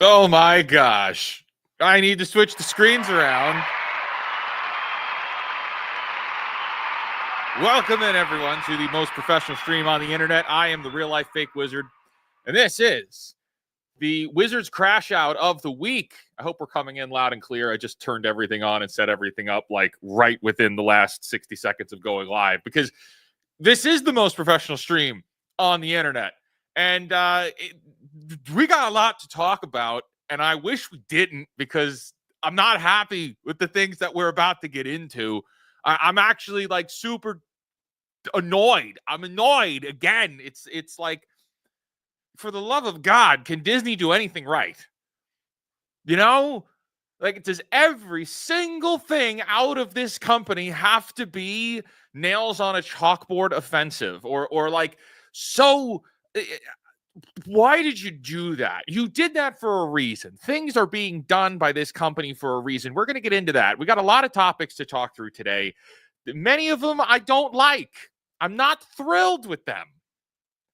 Oh my gosh. I need to switch the screens around. Welcome in, everyone, to the most professional stream on the internet. I am the real-life fake wizard, and this is the Wizards Crash Out of the week. I hope we're coming in loud and clear. I just turned everything on and set everything up like right within the last 60 seconds of going live, because this is the most professional stream on the internet. And we got a lot to talk about, and I wish we didn't, because I'm not happy with the things that we're about to get into. I'm actually like super annoyed. I'm annoyed again. It's like, for the love of God, can Disney do anything right? You know, like, does every single thing out of this company have to be nails on a chalkboard offensive, or like, so why did you do that? You did that for a reason. Things are being done by this company for a reason. We're going to get into that. We got a lot of topics to talk through today. Many of them I don't like. I'm not thrilled with them.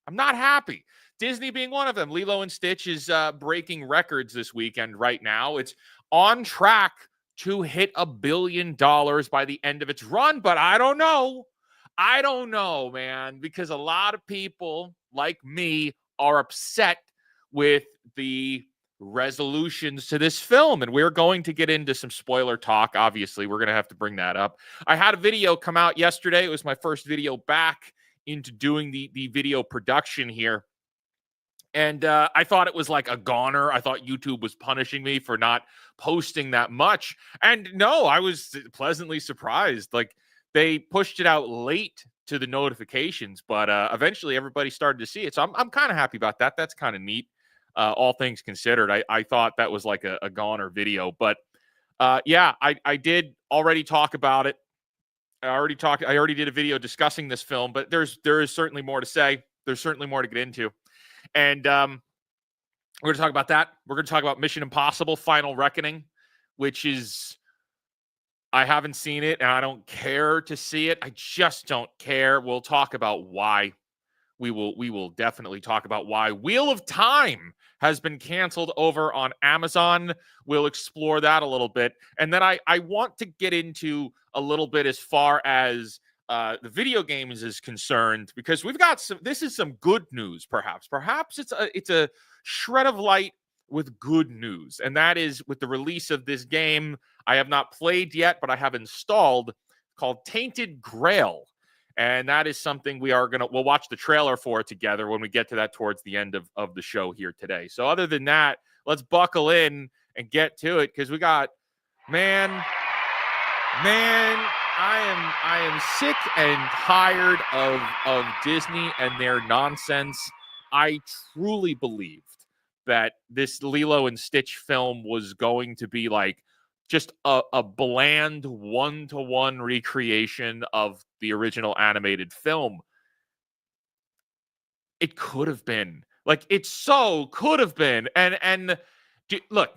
I'm not happy. Disney being one of them. Lilo and Stitch is breaking records this weekend right now. It's on track to hit $1 billion by the end of its run, but I don't know. I don't know, man, because a lot of people like me are upset with the resolutions to this film, and we're going to get into some spoiler talk. Obviously, we're going to have to bring that up. I had a video come out yesterday. It was my first video back into doing the video production here. And I thought it was like a goner. I thought YouTube was punishing me for not posting that much. And no, I was pleasantly surprised. Like, they pushed it out late to the notifications, but eventually everybody started to see it. So I'm kind of happy about that. That's kind of neat. All things considered, I thought that was like a goner video. But yeah, I did already talk about it. I already did a video discussing this film, but there is certainly more to say. There's certainly more to get into. And we're going to talk about that. We're going to talk about Mission Impossible Final Reckoning, which is, I haven't seen it, and I don't care to see it. I just don't care. We'll talk about why. We will definitely talk about why. Wheel of Time has been canceled over on Amazon. We'll explore that a little bit. And then I want to get into a little bit as far as the video games is concerned, because we've got this is some good news, perhaps. Perhaps it's a shred of light with good news. And that is with the release of this game I have not played yet, but I have installed, called Tainted Grail. And that is something we'll watch the trailer for together when we get to that towards the end of the show here today. So other than that, let's buckle in and get to it, because we got, man, I am sick and tired of Disney and their nonsense. I truly believed that this Lilo and Stitch film was going to be like just a bland one-to-one recreation of the original animated film. It could have been. Like, it so could have been. And look,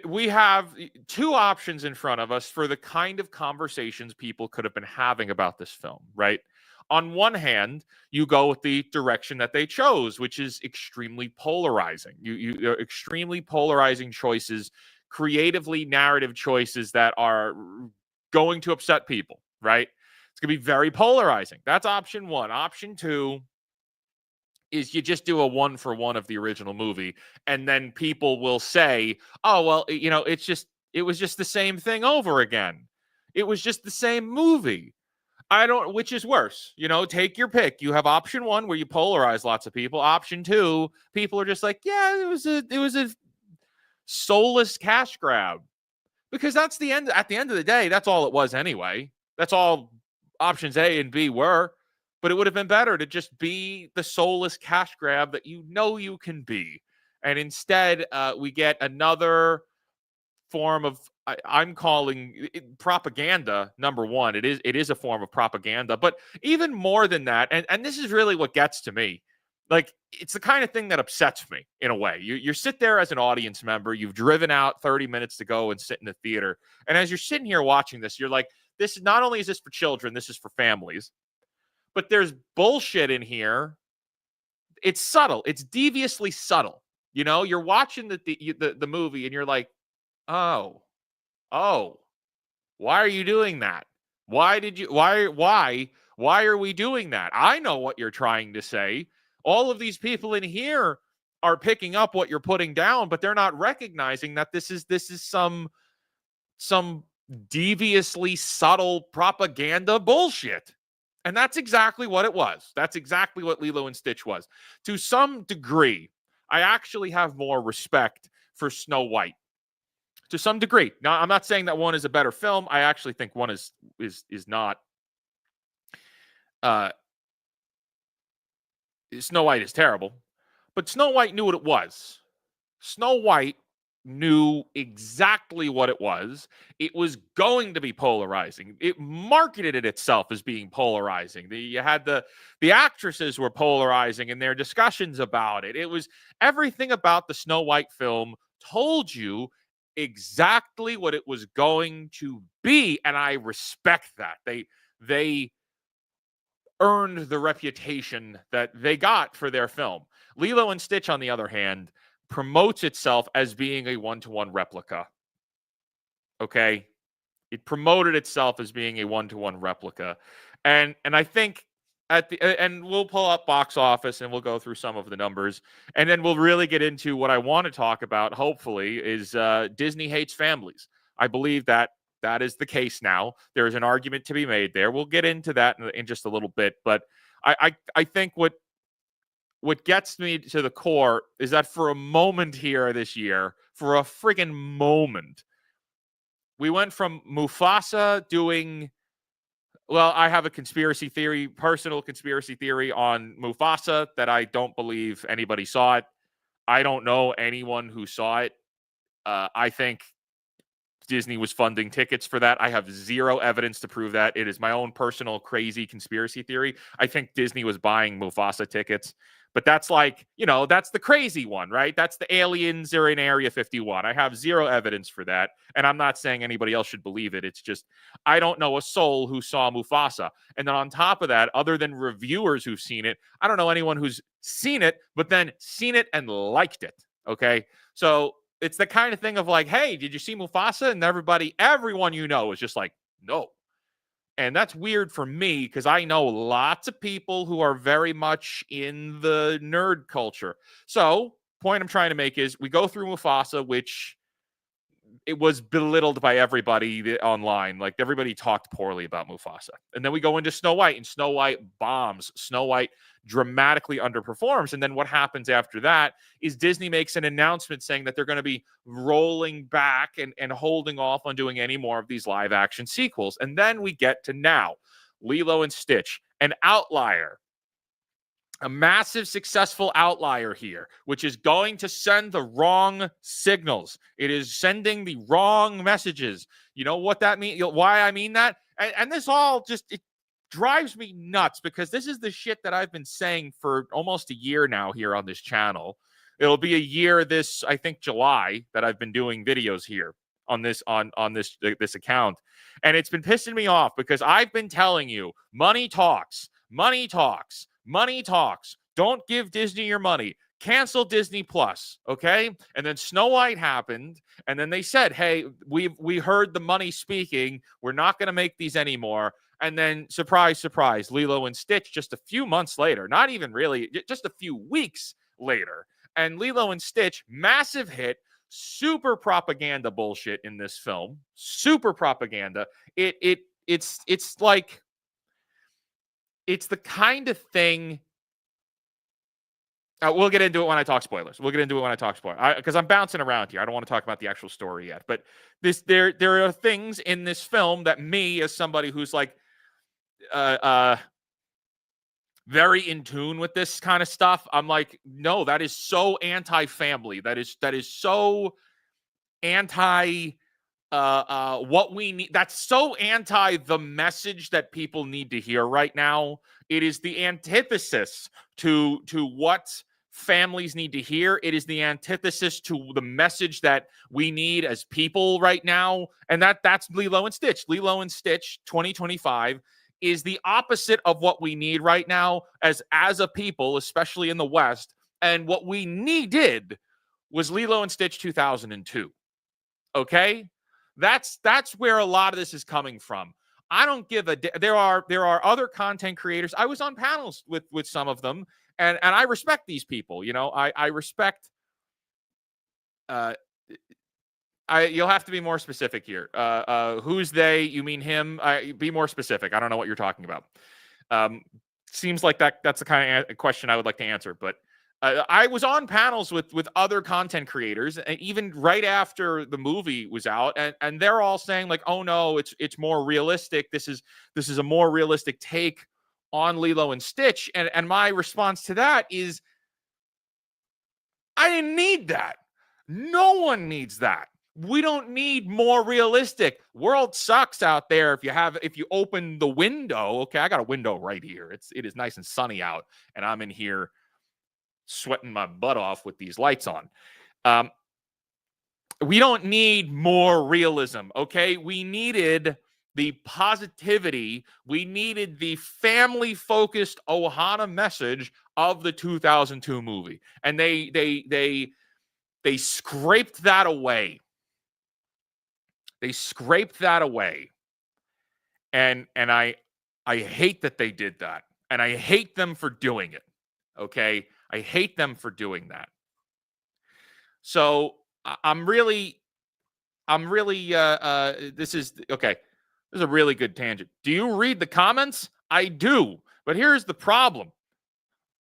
we have two options in front of us for the kind of conversations people could have been having about this film, right? On one hand, you go with the direction that they chose, which is extremely polarizing. You extremely polarizing choices, creatively narrative choices that are going to upset people, right? It's going to be very polarizing. That's option one. Option two is you just do a 1-for-1 of the original movie, and then people will say, oh, well, it was just the same thing over again. It was just the same movie. Which is worse? Take your pick. You have option one, where you polarize lots of people. Option two, people are just like, yeah, it was a soulless cash grab. Because that's the end. At the end of the day, that's all it was anyway. That's all options A and B were. But it would have been better to just be the soulless cash grab that you can be. And instead, we get another form of, I'm calling it propaganda. Number one, it is a form of propaganda. But even more than that, and this is really what gets to me. Like, it's the kind of thing that upsets me in a way. You sit there as an audience member. You've driven out 30 minutes to go and sit in the theater. And as you're sitting here watching this, you're like, this not only is this for children, this is for families. But there's bullshit in here. It's subtle. It's deviously subtle. You know, you're watching the movie and you're like, oh, why are you doing that? Why are we doing that? I know what you're trying to say. All of these people in here are picking up what you're putting down, but they're not recognizing that this is some deviously subtle propaganda bullshit. And that's exactly what it was. That's exactly what Lilo and Stitch was. To some degree, I actually have more respect for Snow White. To some degree. Now, I'm not saying that one is a better film. I actually think one is not. Snow White is terrible, but Snow White knew what it was. Snow White knew exactly what it was. It was going to be polarizing. It marketed it itself as being polarizing. You had the actresses were polarizing in their discussions about it. It was everything about the Snow White film told you exactly what it was going to be, and I respect that. They earned the reputation that they got for their film. Lilo and Stitch, on the other hand, promotes itself as being a one-to-one replica. Okay? It promoted itself as being a one-to-one replica. And I think and we'll pull up box office and we'll go through some of the numbers, and then we'll really get into what I want to talk about, hopefully, is Disney hates families. I believe that is the case now. There is an argument to be made there. We'll get into that in just a little bit, but I think what gets me to the core is that for a moment here this year, for a friggin' moment, we went from Mufasa doing, well, I have a personal conspiracy theory on Mufasa that I don't believe anybody saw it. I don't know anyone who saw it. I think Disney was funding tickets for that. I have zero evidence to prove that. It is my own personal crazy conspiracy theory. I think Disney was buying Mufasa tickets, but that's like, that's the crazy one, right? That's the aliens are in Area 51. I have zero evidence for that, and I'm not saying anybody else should believe it. It's just, I don't know a soul who saw Mufasa. And then on top of that, other than reviewers who've seen it, I don't know anyone who's seen it, but then seen it and liked it. Okay. So it's the kind of thing of like, hey, did you see Mufasa? And everyone is just like, no. And that's weird for me because I know lots of people who are very much in the nerd culture. So, point I'm trying to make is we go through Mufasa, which it was belittled by everybody online. Like, everybody talked poorly about Mufasa. And then we go into Snow White, and Snow White bombs. Snow White dramatically underperforms. And then what happens after that is Disney makes an announcement saying that they're going to be rolling back and holding off on doing any more of these live action sequels. And then we get to now, Lilo and Stitch, an outlier. A massive successful outlier here, which is going to send the wrong signals. It is sending the wrong messages. You know what that means? Why I mean that? And this all just, it drives me nuts because this is the shit that I've been saying for almost a year now here on this channel. It'll be a year this, I think, July that I've been doing videos here on this this account. And it's been pissing me off because I've been telling you, money talks, money talks. Money talks. Don't give Disney your money. Cancel Disney Plus, okay? And then Snow White happened, and then they said, hey, we heard the money speaking. We're not going to make these anymore. And then, surprise, surprise, Lilo and Stitch just a few months later, not even really, just a few weeks later. And Lilo and Stitch, massive hit, super propaganda bullshit in this film. Super propaganda. It's like... It's the kind of thing. We'll get into it when I talk spoilers. Because I'm bouncing around here. I don't want to talk about the actual story yet. But there are things in this film that me, as somebody who's like very in tune with this kind of stuff, I'm like, no, that is so anti-family. That is so anti what we need. That's so anti the message that people need to hear right now. It is the antithesis to what families need to hear. It is the antithesis to the message that we need as people right now. And that's Lilo and Stitch. Lilo and Stitch 2025 is the opposite of what we need right now as a people, especially in the West. And what we needed was Lilo and Stitch 2002. Okay? That's where a lot of this is coming from. I don't give a there are other content creators. I was on panels with some of them, and I respect these people. You know, I respect uh you'll have to be more specific here. Who's they? You mean him? Be more specific. I don't know what you're talking about. Um, Seems like that's the kind of question I would like to answer. But I was on panels with other content creators, and even right after the movie was out, and they're all saying like, "Oh no, it's more realistic. This is a more realistic take on Lilo and Stitch." And my response to that is, I didn't need that. No one needs that. We don't need more realistic. World sucks out there. If you open the window, okay, I got a window right here. It is nice and sunny out, and I'm in here sweating my butt off with these lights on. We don't need more realism, okay? We needed the positivity. We needed the family-focused Ohana message of the 2002 movie, and they scraped that away. They scraped that away. And I hate that they did that. And I hate them for doing it. Okay? I hate them for doing that. So I'm really this is okay. This is a really good tangent. Do you read the comments? I do. But here's the problem.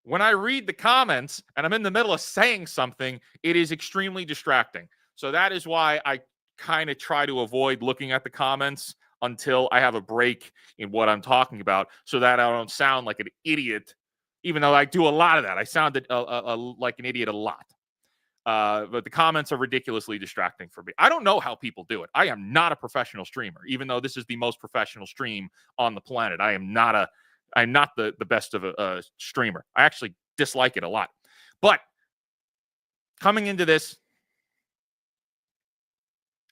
When I read the comments and I'm in the middle of saying something, it is extremely distracting. So that is why I kind of try to avoid looking at the comments until I have a break in what I'm talking about, so that I don't sound like an idiot, even though I do a lot of that. I sounded like an idiot a lot. But the comments are ridiculously distracting for me. I don't know how people do it. I am not a professional streamer, even though this is the most professional stream on the planet. I'm not the best of a streamer. I actually dislike it a lot. But coming into this,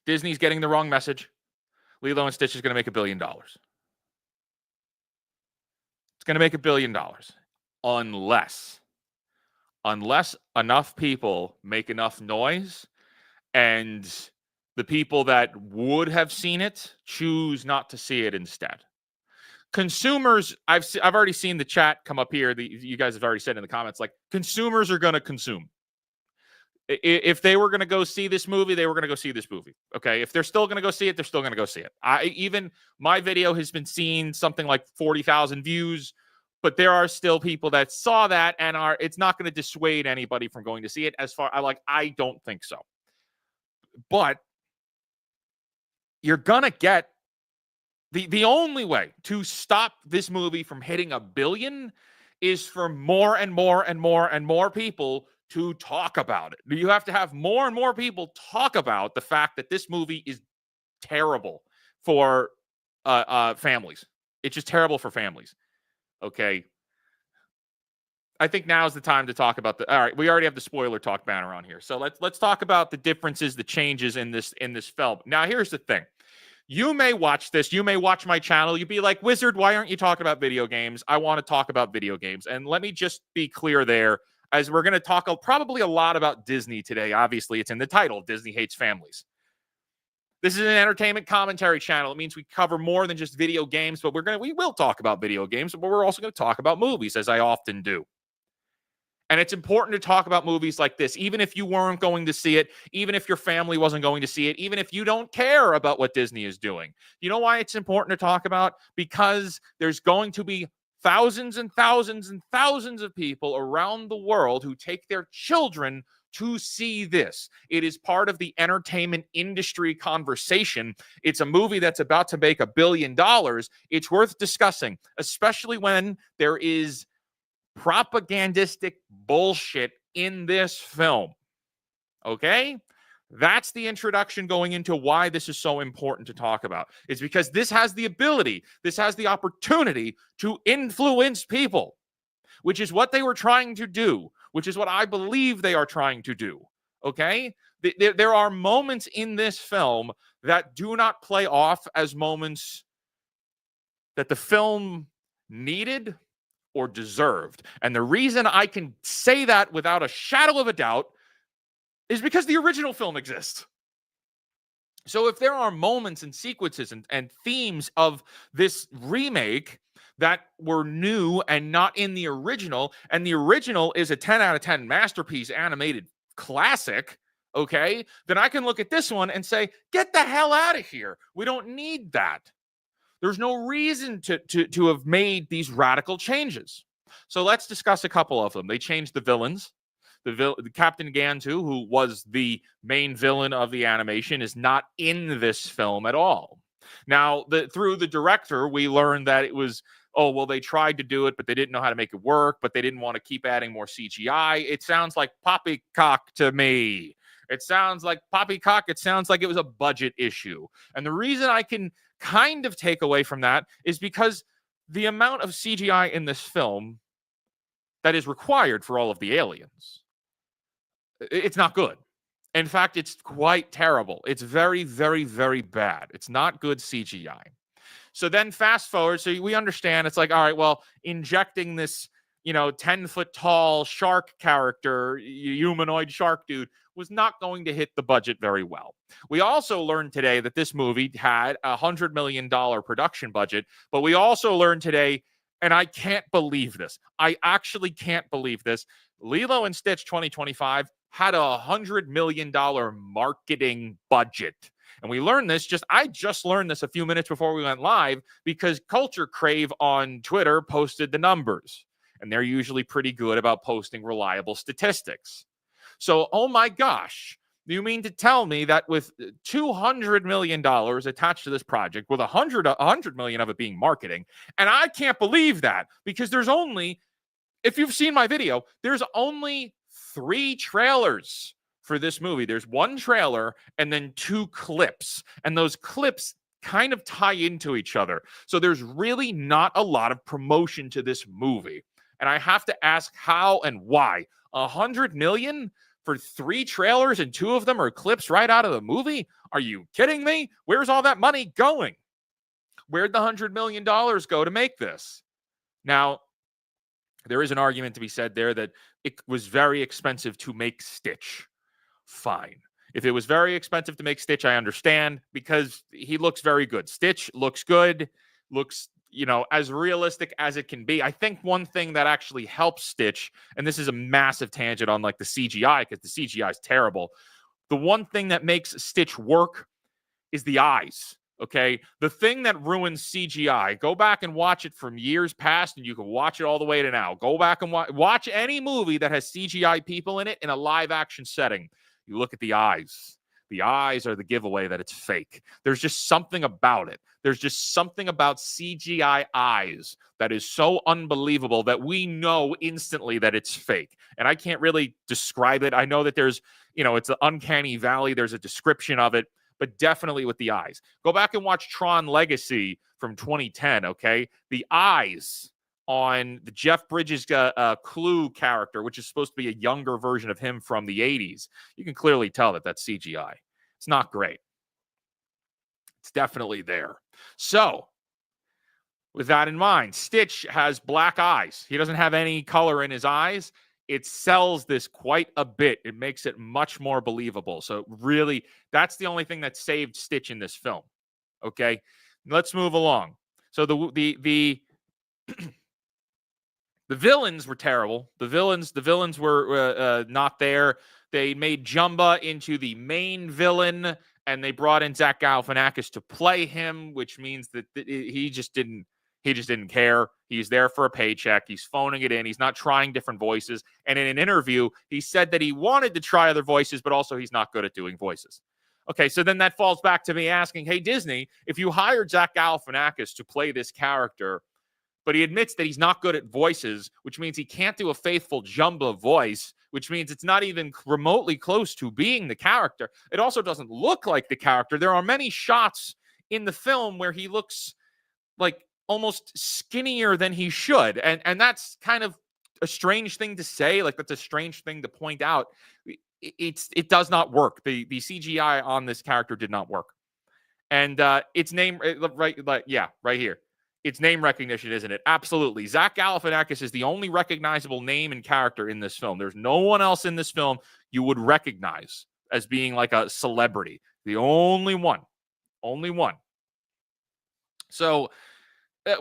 Disney's getting the wrong message. Lilo and Stitch is going to make $1 billion. It's going to make $1 billion unless enough people make enough noise and the people that would have seen it choose not to see it instead. Consumers, I've already seen the chat come up here. You guys have already said in the comments, like, consumers are going to consume. If they were going to go see this movie, they were going to go see this movie. Okay. If they're still going to go see it, they're still going to go see it. Even my video has been seen something like 40,000 views, but there are still people that saw that and it's not going to dissuade anybody from going to see it. I don't think so. But you're going to get the only way to stop this movie from hitting $1 billion is for more and more and more and more people to talk about it. You have to have more and more people talk about the fact that this movie is terrible for families. It's just terrible for families. Okay. I think now is the time to talk about all right, we already have the spoiler talk banner on here. So let's talk about the differences, the changes in this film. Now, here's the thing. You may watch this. You may watch my channel. You'd be like, Wizard, why aren't you talking about video games? I want to talk about video games. And let me just be clear there, as we're going to talk probably a lot about Disney today. Obviously, it's in the title, Disney Hates Families. This is an entertainment commentary channel. It means we cover more than just video games, but we will talk about video games, but we're also going to talk about movies, as I often do. And it's important to talk about movies like this, even if you weren't going to see it, even if your family wasn't going to see it, even if you don't care about what Disney is doing. You know why it's important to talk about? Because there's going to be thousands and thousands and thousands of people around the world who take their children to see this. It is part of the entertainment industry conversation. It's a movie that's about to make $1 billion. It's worth discussing, especially when there is propagandistic bullshit in this film. Okay? That's the introduction going into why this is so important to talk about. It's because this has the ability, this has the opportunity to influence people, which is what they were trying to do, which is what I believe they are trying to do. Okay? There are moments in this film that do not play off as moments that the film needed or deserved. And the reason I can say that without a shadow of a doubt is because the original film exists. So if there are moments and sequences and themes of this remake that were new and not in the original, and the original is a 10 out of 10 masterpiece animated classic, okay, then I can look at this one and say, get the hell out of here. We don't need that. There's no reason to have made these radical changes. So let's discuss a couple of them. They changed the villains. The Captain Gantu, who was the main villain of the animation, is not in this film at all. Now, through the director, we learned that it was, oh, well, they tried to do it, but they didn't know how to make it work, but they didn't want to keep adding more CGI. It sounds like poppycock to me. It sounds like poppycock. It sounds like it was a budget issue. And the reason I can kind of take away from that is because the amount of CGI in this film that is required for all of the aliens, it's not good. In fact, it's quite terrible. It's very, very, very bad. It's not good CGI. So then fast forward, so we understand it's like, all right, well, injecting this, 10-foot tall shark character, humanoid shark dude, was not going to hit the budget very well. We also learned today that this movie had a $100 million production budget, but we also learned today, and I can't believe this. I actually can't believe this. Lilo and Stitch 2025 had a $100 million marketing budget. And we learned this I just learned this a few minutes before we went live because Culture Crave on Twitter posted the numbers. And they're usually pretty good about posting reliable statistics. So, oh my gosh, you mean to tell me that with $200 million attached to this project, with $100 million of it being marketing, and I can't believe that because there's only, if you've seen my video, there's only 3 trailers for this movie. There's 1 trailer and then 2 clips, and those clips kind of tie into each other. So there's really not a lot of promotion to this movie. And I have to ask how and why. $100 million for 3 trailers and 2 of them are clips right out of the movie? Are you kidding me? Where's all that money going? Where'd the $100 million go to make this? Now, there is an argument to be said there that it was very expensive to make Stitch. Fine. If it was very expensive to make Stitch, I understand because he looks very good. Stitch looks good, looks, as realistic as it can be. I think one thing that actually helps Stitch, and this is a massive tangent on like the CGI because the CGI is terrible. The one thing that makes Stitch work is the eyes. Okay. The thing that ruins CGI, go back and watch it from years past, and you can watch it all the way to now. Go back and watch any movie that has CGI people in it in a live action setting. You look at the eyes. The eyes are the giveaway that it's fake. There's just something about it. There's just something about CGI eyes that is so unbelievable that we know instantly that it's fake. And I can't really describe it. I know that there's, it's an uncanny valley. There's a description of it, but definitely with the eyes. Go back and watch Tron Legacy from 2010, okay? The eyes on the Jeff Bridges Clue character, which is supposed to be a younger version of him from the 80s. You can clearly tell that that's CGI. It's not great. It's definitely there. So, with that in mind, Stitch has black eyes. He doesn't have any color in his eyes. It sells this quite a bit. It makes it much more believable. So, really, that's the only thing that saved Stitch in this film. Okay? Let's move along. So, the villains were terrible. The villains were not there. They made Jumba into the main villain, and they brought in Zach Galifianakis to play him, which means that he just didn't care. He's there for a paycheck. He's phoning it in. He's not trying different voices. And in an interview, he said that he wanted to try other voices, but also he's not good at doing voices. Okay, so then that falls back to me asking, hey, Disney, if you hired Zach Galifianakis to play this character, but he admits that he's not good at voices, which means he can't do a faithful Jumba voice, which means it's not even remotely close to being the character. It also doesn't look like the character. There are many shots in the film where he looks like almost skinnier than he should. And that's kind of a strange thing to say. Like, that's a strange thing to point out. It does not work. The CGI on this character did not work. And its name, right here. It's name recognition, isn't it? Absolutely. Zach Galifianakis is the only recognizable name and character in this film. There's no one else in this film you would recognize as being like a celebrity. The only one. Only one. So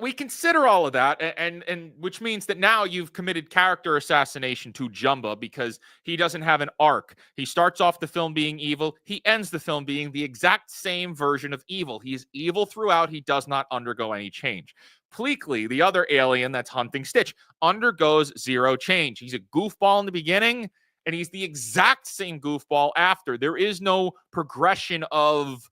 we consider all of that, and which means that now you've committed character assassination to Jumba because he doesn't have an arc. He starts off the film being evil. He ends the film being the exact same version of evil. He's evil throughout. He does not undergo any change. Pleakley, the other alien that's hunting Stitch, undergoes zero change. He's a goofball in the beginning, and he's the exact same goofball after. There is no progression of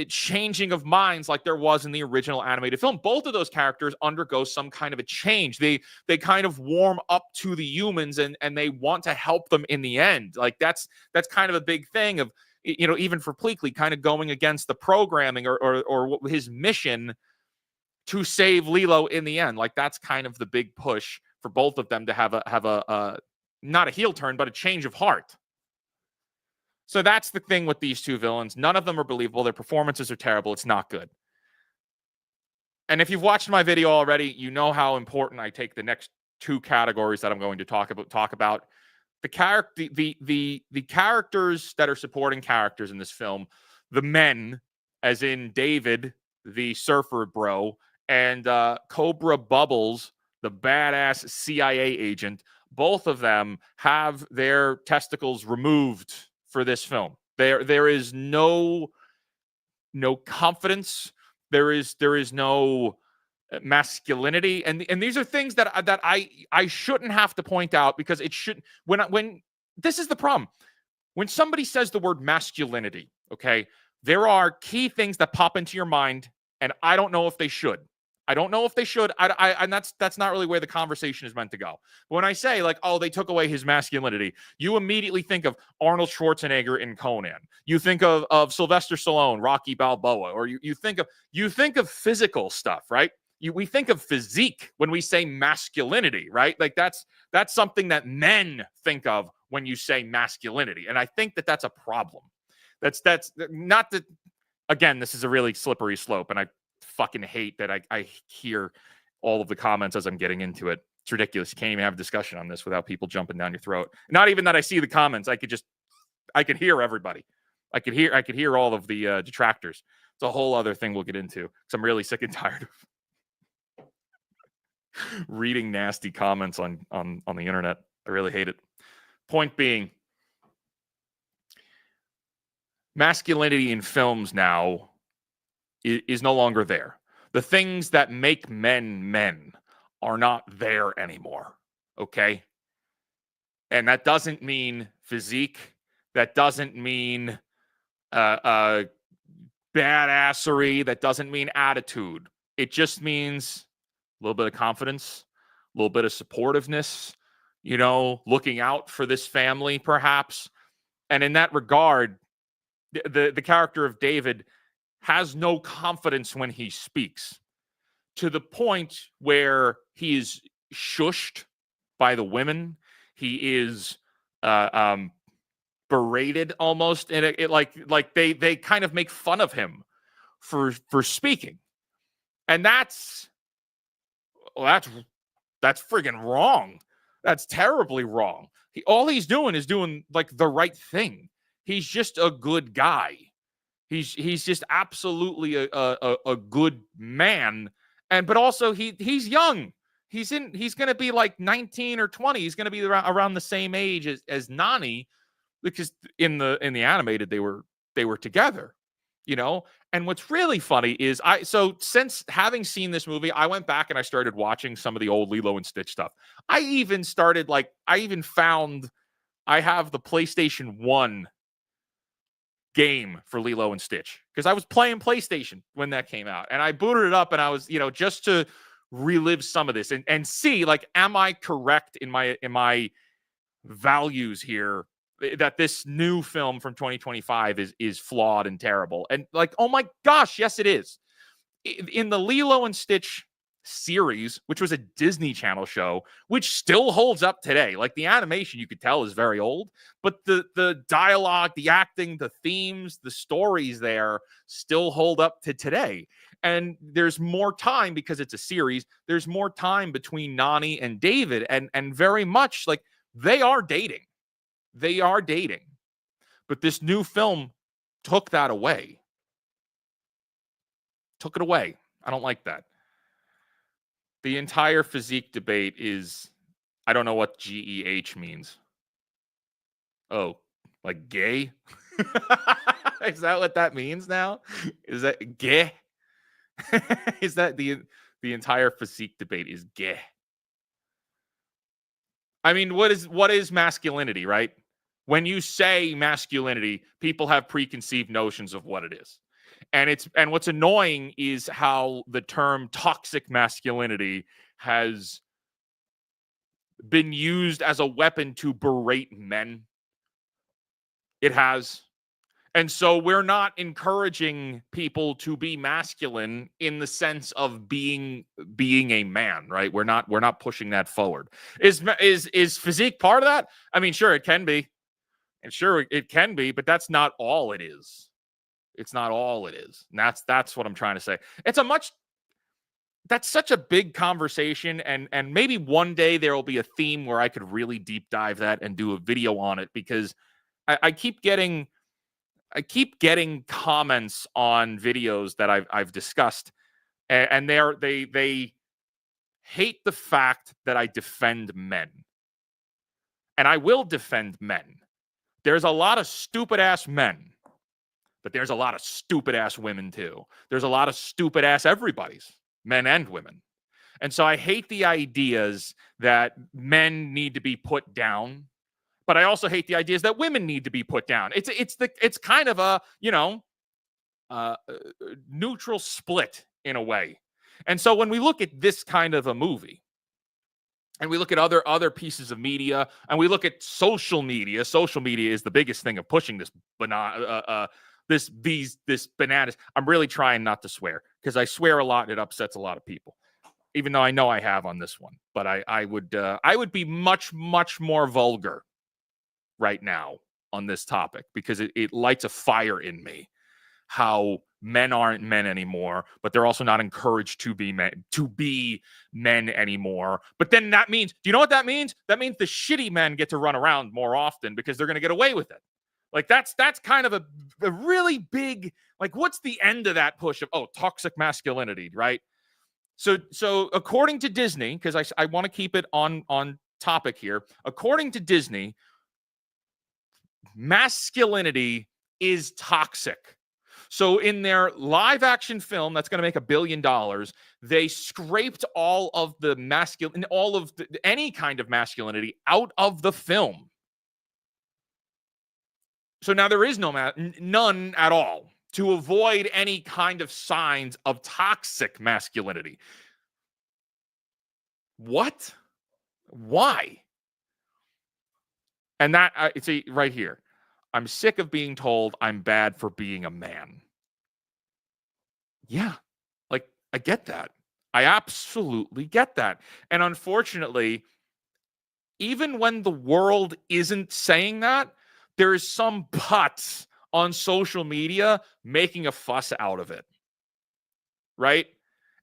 changing of minds like there was in the original animated film. Both of those characters undergo some kind of a change. They kind of warm up to the humans and they want to help them in the end. Like that's kind of a big thing of, you know, even for Pleakley kind of going against the programming or his mission to save Lilo in the end. Like that's kind of the big push for both of them to have a not a heel turn, but a change of heart. So that's the thing with these two villains. None of them are believable. Their performances are terrible. It's not good. And if you've watched my video already, you know how important I take the next two categories that I'm going to talk about. The characters that are supporting characters in this film, the men, as in David, the surfer bro, and Cobra Bubbles, the badass CIA agent. Both of them have their testicles removed for this film. There is no confidence. There is no masculinity, and these are things that I shouldn't have to point out because it should. When this is the problem, when somebody says the word masculinity, okay, there are key things that pop into your mind, and I don't know if they should. I don't know if they should. And that's not really where the conversation is meant to go. But when I say like, oh, they took away his masculinity, you immediately think of Arnold Schwarzenegger in Conan. You think of Sylvester Stallone, Rocky Balboa, or you think of physical stuff, right? We think of physique when we say masculinity, right? Like that's something that men think of when you say masculinity, and I think that that's a problem. That's not that. Again, this is a really slippery slope, and I fucking hate that I hear all of the comments as I'm getting into it. It's ridiculous. You can't even have a discussion on this without people jumping down your throat. Not even that I see the comments. I could hear everybody. I could hear all of the detractors. It's a whole other thing we'll get into because I'm really sick and tired of reading nasty comments on the internet. I really hate it. Point being, masculinity in films now is no longer there. The things that make men are not there anymore. Okay? And that doesn't mean physique. That doesn't mean badassery. That doesn't mean attitude. It just means a little bit of confidence, a little bit of supportiveness, you know, looking out for this family, perhaps. And in that regard, the character of David has no confidence when he speaks, to the point where he is shushed by the women. He is berated almost, and it like they kind of make fun of him for speaking, and that's friggin' wrong. That's terribly wrong. All he's doing is doing like the right thing. He's just a good guy. He's just absolutely a good man, but also he's young. He's going to be like 19 or 20. He's going to be around the same age as Nani, because in the animated they were together, you know. And what's really funny is since having seen this movie, I went back and I started watching some of the old Lilo and Stitch stuff. I even found I have the PlayStation 1 game for Lilo and Stitch because I was playing PlayStation when that came out, and I booted it up, and I was, you know, just to relive some of this and see, like, am I correct in my values here, that this new film from 2025 is flawed and terrible. And like, oh my gosh, yes it is. In the Lilo and Stitch series, which was a Disney Channel show, which still holds up today. Like the animation, you could tell is very old, but the dialogue, the acting, the themes, the stories there still hold up to today. And there's more time because it's a series. There's more time between Nani and David, and very much like they are dating. They are dating. But this new film took that away. Took it away. I don't like that. The entire physique debate is, I don't know what GEH means. Oh, like gay? Is that what that means now? Is that gay? Is that the entire physique debate is gay? I mean, what is masculinity, right? When you say masculinity, people have preconceived notions of what it is. And what's annoying is how the term toxic masculinity has been used as a weapon to berate men. It has. And so we're not encouraging people to be masculine in the sense of being a man, right? We're not pushing that forward. Is physique part of that? I mean, sure, it can be. And sure, it can be, but that's not all it is. It's not all it is. And that's what I'm trying to say. That's such a big conversation, and maybe one day there will be a theme where I could really deep dive that and do a video on it, because I keep getting comments on videos that I've discussed, and they hate the fact that I defend men. And I will defend men. There's a lot of stupid ass men, but there's a lot of stupid ass women too. There's a lot of stupid ass everybody's, men and women. And so I hate the ideas that men need to be put down, but I also hate the ideas that women need to be put down. It's kind of a, neutral split in a way. And so when we look at this kind of a movie, and we look at other pieces of media, and we look at social media is the biggest thing of pushing this this bananas. I'm really trying not to swear, because I swear a lot and it upsets a lot of people, even though I know I have on this one. But I would be much more vulgar right now on this topic, because it lights a fire in me how men aren't men anymore, but they're also not encouraged to be men anymore. But then that means, do you know what that means? That means the shitty men get to run around more often because they're going to get away with it. Like that's kind of a really big, like, what's the end of that push of, toxic masculinity, right? So according to Disney, because I want to keep it on topic here, according to Disney, masculinity is toxic. So in their live action film that's going to make $1 billion, they scraped all of the any kind of masculinity out of the film. So now there is none at all, to avoid any kind of signs of toxic masculinity. What? Why? And that, see right here. I'm sick of being told I'm bad for being a man. Yeah, like, I get that. I absolutely get that. And unfortunately, even when the world isn't saying that, there is some putz on social media making a fuss out of it. Right?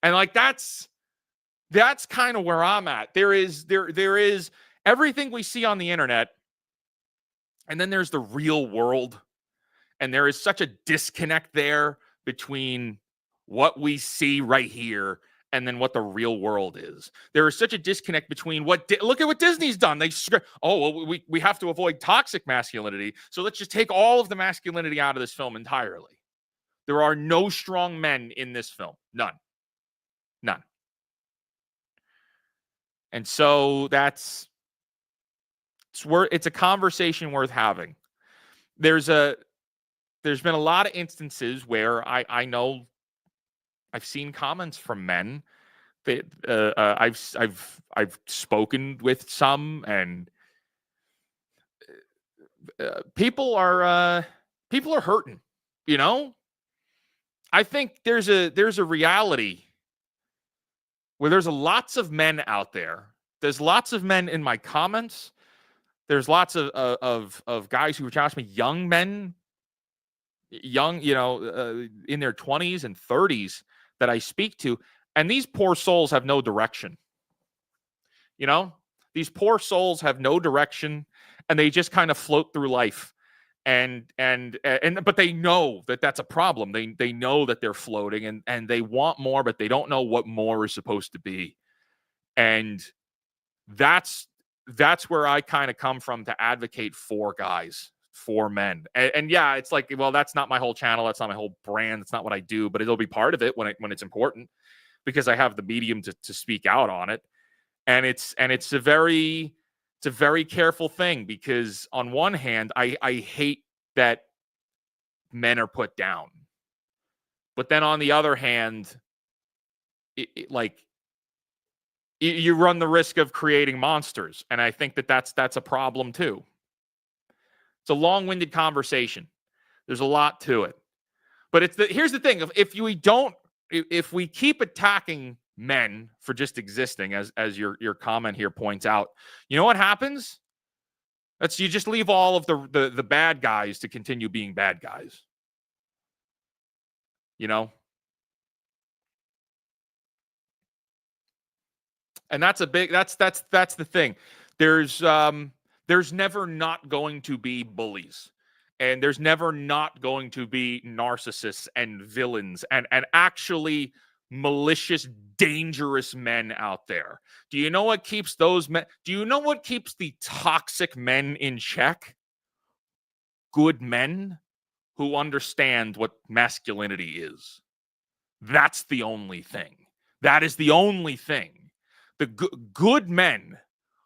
And like that's kind of where I'm at. There is everything we see on the internet, and then there's the real world. And there is such a disconnect there between what we see right here and then what the real world is. There is such a disconnect between look at what Disney's done. We have to avoid toxic masculinity, so let's just take all of the masculinity out of this film entirely. There are no strong men in this film. None. And so it's a conversation worth having. There's been a lot of instances where I know I've seen comments from men that I've spoken with some, and people are hurting. I think there's a reality where there's lots of men out there. There's lots of men in my comments. There's lots of guys who challenge me, young men, young, in their 20s and 30s that I speak to. And these poor souls have no direction. These poor souls have no direction, and they just kind of float through life. But they know that that's a problem. They know that they're floating, and they want more, but they don't know what more is supposed to be. And that's where I kind of come from to advocate for guys, for men. And yeah, it's like, well, that's not my whole channel. That's not my whole brand. That's not what I do, but it'll be part of it when it's important, because I have the medium to speak out on it. And it's a very careful thing, because on one hand, I hate that men are put down. But then on the other hand, you run the risk of creating monsters. And I think that's a problem too. It's a long-winded conversation. There's a lot to it. But here's the thing. If we keep attacking men for just existing, as your comment here points out, you know what happens? You just leave all of the bad guys to continue being bad guys. And that's the thing. There's never not going to be bullies, and there's never not going to be narcissists and villains and actually malicious, dangerous men out there. Do you know what keeps those men? Do you know what keeps the toxic men in check? Good men who understand what masculinity is. That's the only thing. That is the only thing. The good men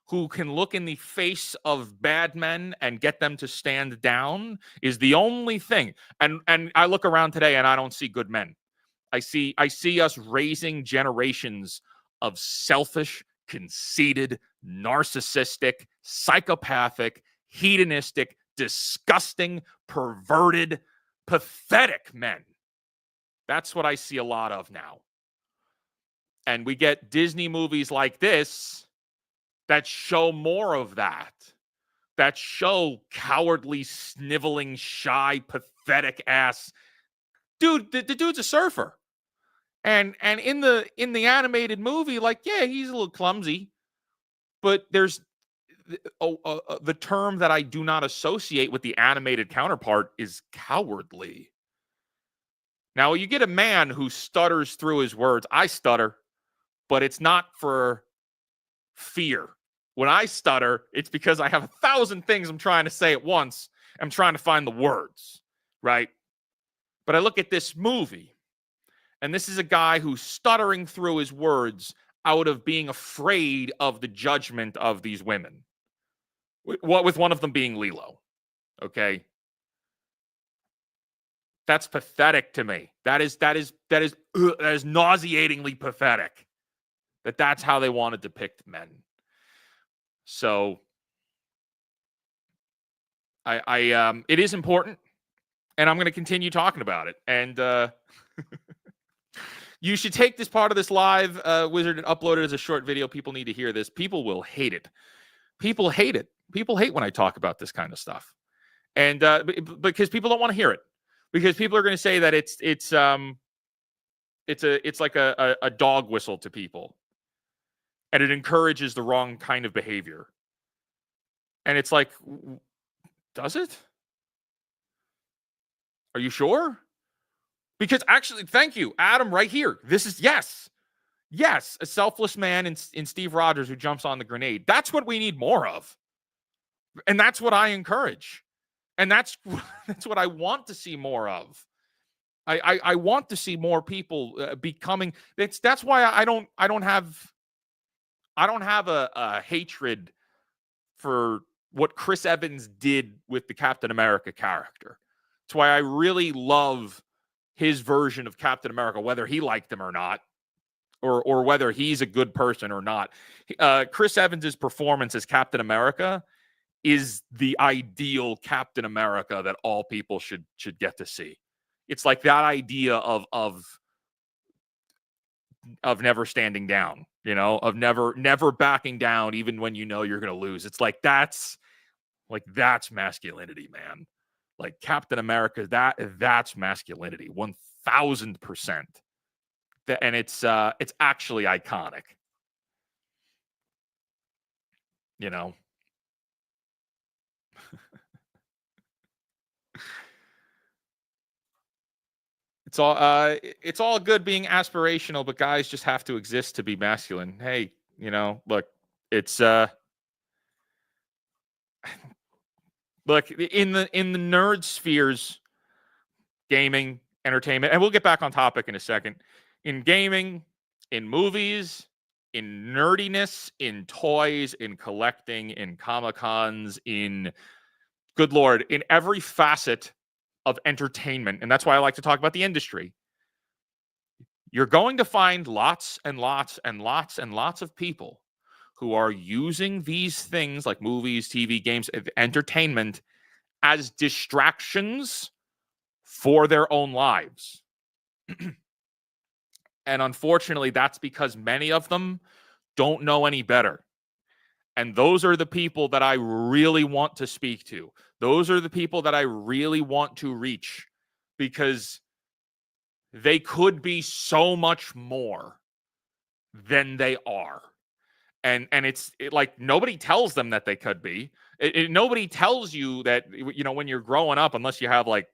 who can look in the face of bad men and get them to stand down is the only thing. And I look around today and I don't see good men. I see us raising generations of selfish, conceited, narcissistic, psychopathic, hedonistic, disgusting, perverted, pathetic men. That's what I see a lot of now. And we get Disney movies like this that show more of that show cowardly, sniveling, shy, pathetic ass. Dude, the dude's a surfer. And in the animated movie, yeah, he's a little clumsy, but there's the term that I do not associate with the animated counterpart is cowardly. Now, you get a man who stutters through his words. I stutter, but it's not for fear. When I stutter, it's because I have 1,000 things I'm trying to say at once. I'm trying to find the words, right? But I look at this movie, and this is a guy who's stuttering through his words out of being afraid of the judgment of these women. With one of them being Lilo, okay? That's pathetic to me. That is nauseatingly pathetic. That's how they want to depict men. So it is important, and I'm going to continue talking about it. And you should take this part of this live, Wizard, and upload it as a short video. People need to hear this. People will hate it. People hate it. People hate when I talk about this kind of stuff, and because people don't want to hear it, because people are going to say that it's like a dog whistle to people, and it encourages the wrong kind of behavior. And it's like, does it? Are you sure? Because actually, thank you, Adam, right here. This is yes, a selfless man in Steve Rogers who jumps on the grenade. That's what we need more of. And that's what I encourage. And that's what I want to see more of. I want to see more people becoming. That's why I don't have a hatred for what Chris Evans did with the Captain America character. That's why I really love his version of Captain America, whether he liked him or not, or whether he's a good person or not. Chris Evans's performance as Captain America is the ideal Captain America that all people should get to see. It's like that idea of never standing down, of never backing down, even when you know you're going to lose. It's like that's masculinity, man. Like Captain America, that's masculinity, 1000%. And it's actually iconic, you know. It's all good being aspirational, but guys just have to exist to be masculine. Hey, look, it's look, in the nerd spheres, gaming, entertainment, and we'll get back on topic in a second. In gaming, in movies, in nerdiness, in toys, in collecting, in Comic-Cons, in good Lord, in every facet of entertainment, and that's why I like to talk about the industry. You're going to find lots and lots and lots and lots of people who are using these things like movies, TV, games, entertainment as distractions for their own lives. And unfortunately, that's because many of them don't know any better. And those are the people that I really want to speak to. Those are the people that I really want to reach, because they could be so much more than they are. And it's like nobody tells them that they could be. Nobody tells you that, when you're growing up, unless you have like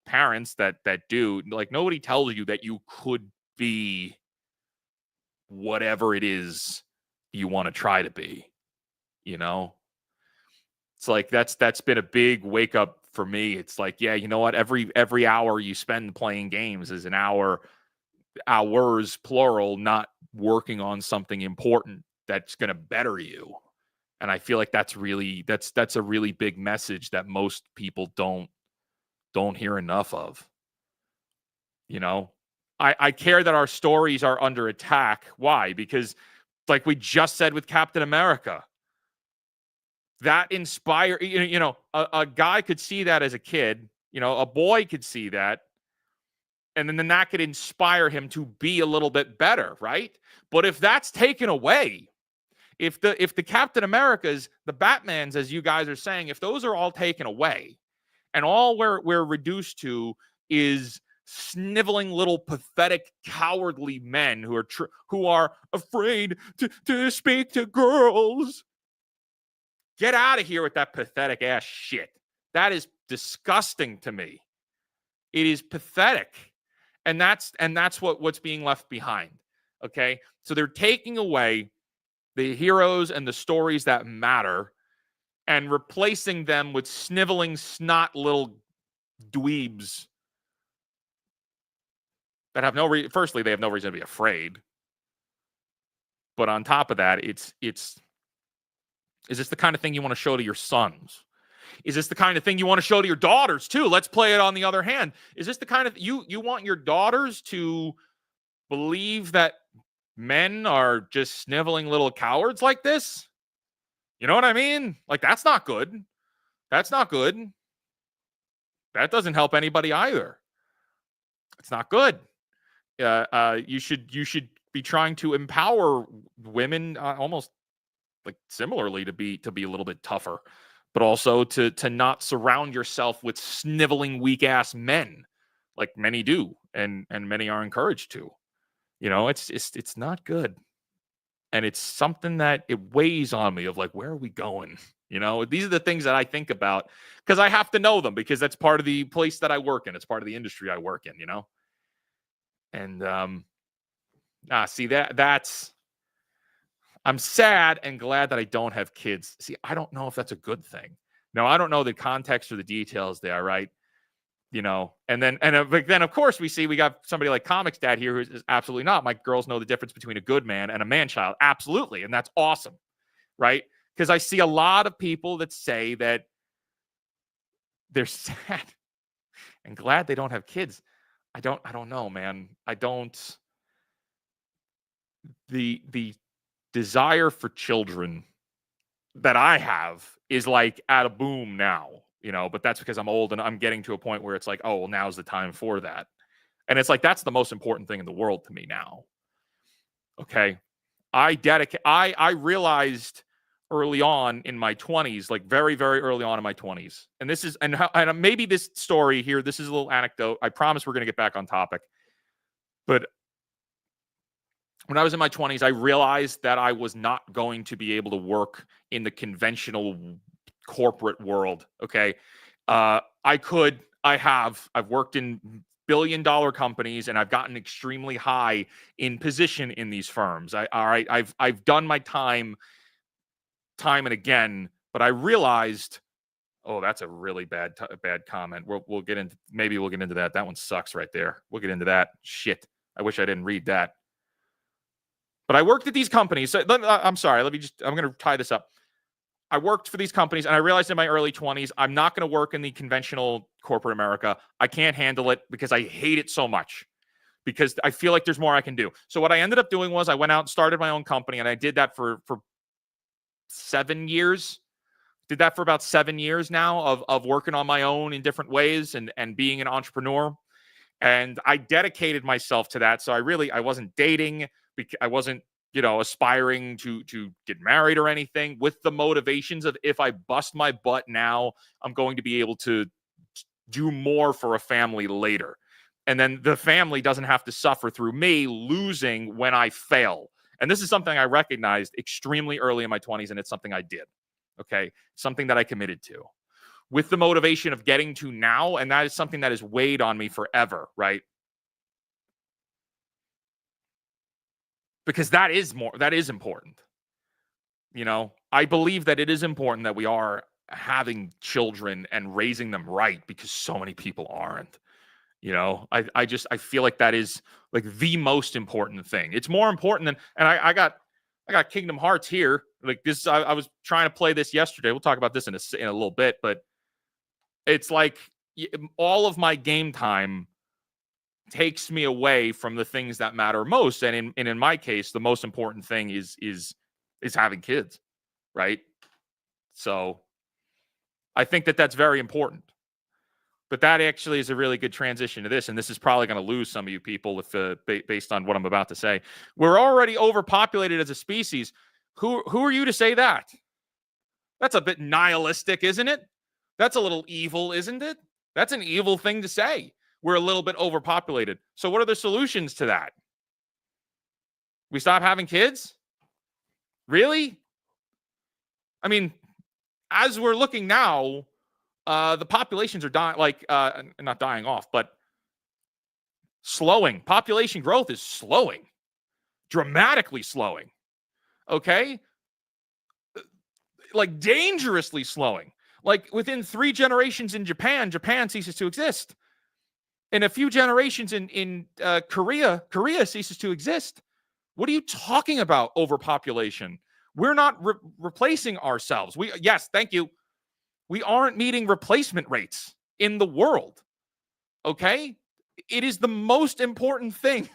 parents that do, like nobody tells you that you could be whatever it is you want to try to be. It's like that's been a big wake up for me. It's like, yeah, you know what, every hour you spend playing games is an hours plural, not working on something important that's going to better you. And I feel like that's a really big message that most people don't hear enough of. I care that our stories are under attack. Why? Because like we just said with Captain America, that inspire, a guy could see that as a kid, a boy could see that. And then that could inspire him to be a little bit better, right? But if that's taken away, if the Captain Americas, the Batmans, as you guys are saying, if those are all taken away, and all we're reduced to is sniveling little pathetic cowardly men who are afraid to speak to girls, get out of here with that pathetic ass shit. That is disgusting to me. It is pathetic. And that's what's being left behind. Okay? So they're taking away the heroes and the stories that matter and replacing them with sniveling snot little dweebs that have firstly, they have no reason to be afraid. But on top of that, is this the kind of thing you want to show to your sons? Is this the kind of thing you want to show to your daughters too? Let's play it on the other hand. Is this the kind of you want your daughters to believe that men are just sniveling little cowards like this? You know what I mean? Like, that's not good. That's not good. That doesn't help anybody either. It's not good. You should be trying to empower women almost like similarly to be a little bit tougher, but also to not surround yourself with sniveling weak ass men like many do, and many are encouraged to. It's not good. And it's something that it weighs on me of like, where are we going? These are the things that I think about because I have to know them, because that's part of the place that I work in. It's part of the industry I work in, And see, that's I'm sad and glad that I don't have kids. See, I don't know if that's a good thing. No, I don't know the context or the details there, right? And then of course we got somebody like Comics Dad here who is absolutely not. My girls know the difference between a good man and a man child. Absolutely. And that's awesome. Right? Because I see a lot of people that say that they're sad and glad they don't have kids. I don't know, man. The desire for children that I have is like at a boom now, but that's because I'm old and I'm getting to a point where it's like, oh, well, now's the time for that. And it's like, that's the most important thing in the world to me now. Okay. I realized early on in my 20s, like very, very early on in my 20s. And this is, and maybe this story here, this is a little anecdote. I promise we're going to get back on topic. But when I was in my 20s, I realized that I was not going to be able to work in the conventional corporate world. Okay. I've worked in billion-dollar companies, and I've gotten extremely high in position in these firms. I've done my time and again, but I realized, oh, that's a really bad comment. We'll get into, maybe we'll get into that. That one sucks right there. We'll get into that. Shit. I wish I didn't read that. But I worked at these companies. So I'm sorry. I'm going to tie this up. I worked for these companies, and I realized in my early 20s, I'm not going to work in the conventional corporate America. I can't handle it because I hate it so much, because I feel like there's more I can do. So what I ended up doing was I went out and started my own company, and I did that for 7 years. Did that for about 7 years now of working on my own in different ways and being an entrepreneur. And I dedicated myself to that. So I wasn't dating. I wasn't, aspiring to get married or anything, with the motivations of, if I bust my butt now, I'm going to be able to do more for a family later. And then the family doesn't have to suffer through me losing when I fail. And this is something I recognized extremely early in my 20s, and it's something I did. Okay. Something that I committed to with the motivation of getting to now. And that is something that has weighed on me forever, right? Because that is important. I believe that it is important that we are having children and raising them right, because so many people aren't. I feel like that is like the most important thing. It's more important than, and I got Kingdom Hearts here. Like this, I was trying to play this yesterday. We'll talk about this in a little bit, but it's like all of my game time takes me away from the things that matter most. And in my case, the most important thing is having kids, right? So I think that that's very important. But that actually is a really good transition to this, and this is probably going to lose some of you people if based on what I'm about to say. We're already overpopulated as a species. Who are you to say that? That's a bit nihilistic, isn't it? That's a little evil, isn't it? That's an evil thing to say. We're a little bit overpopulated. So what are the solutions to that? We stop having kids? Really? I mean, as we're looking now, the populations are dying, not dying off, but slowing. Population growth is slowing, dramatically slowing. Okay? Like dangerously slowing. Like within 3 generations in Japan ceases to exist. In a few generations in Korea ceases to exist. What are you talking about? Overpopulation. We're not replacing ourselves. Yes, thank you. We aren't meeting replacement rates in the world. Okay? It is the most important thing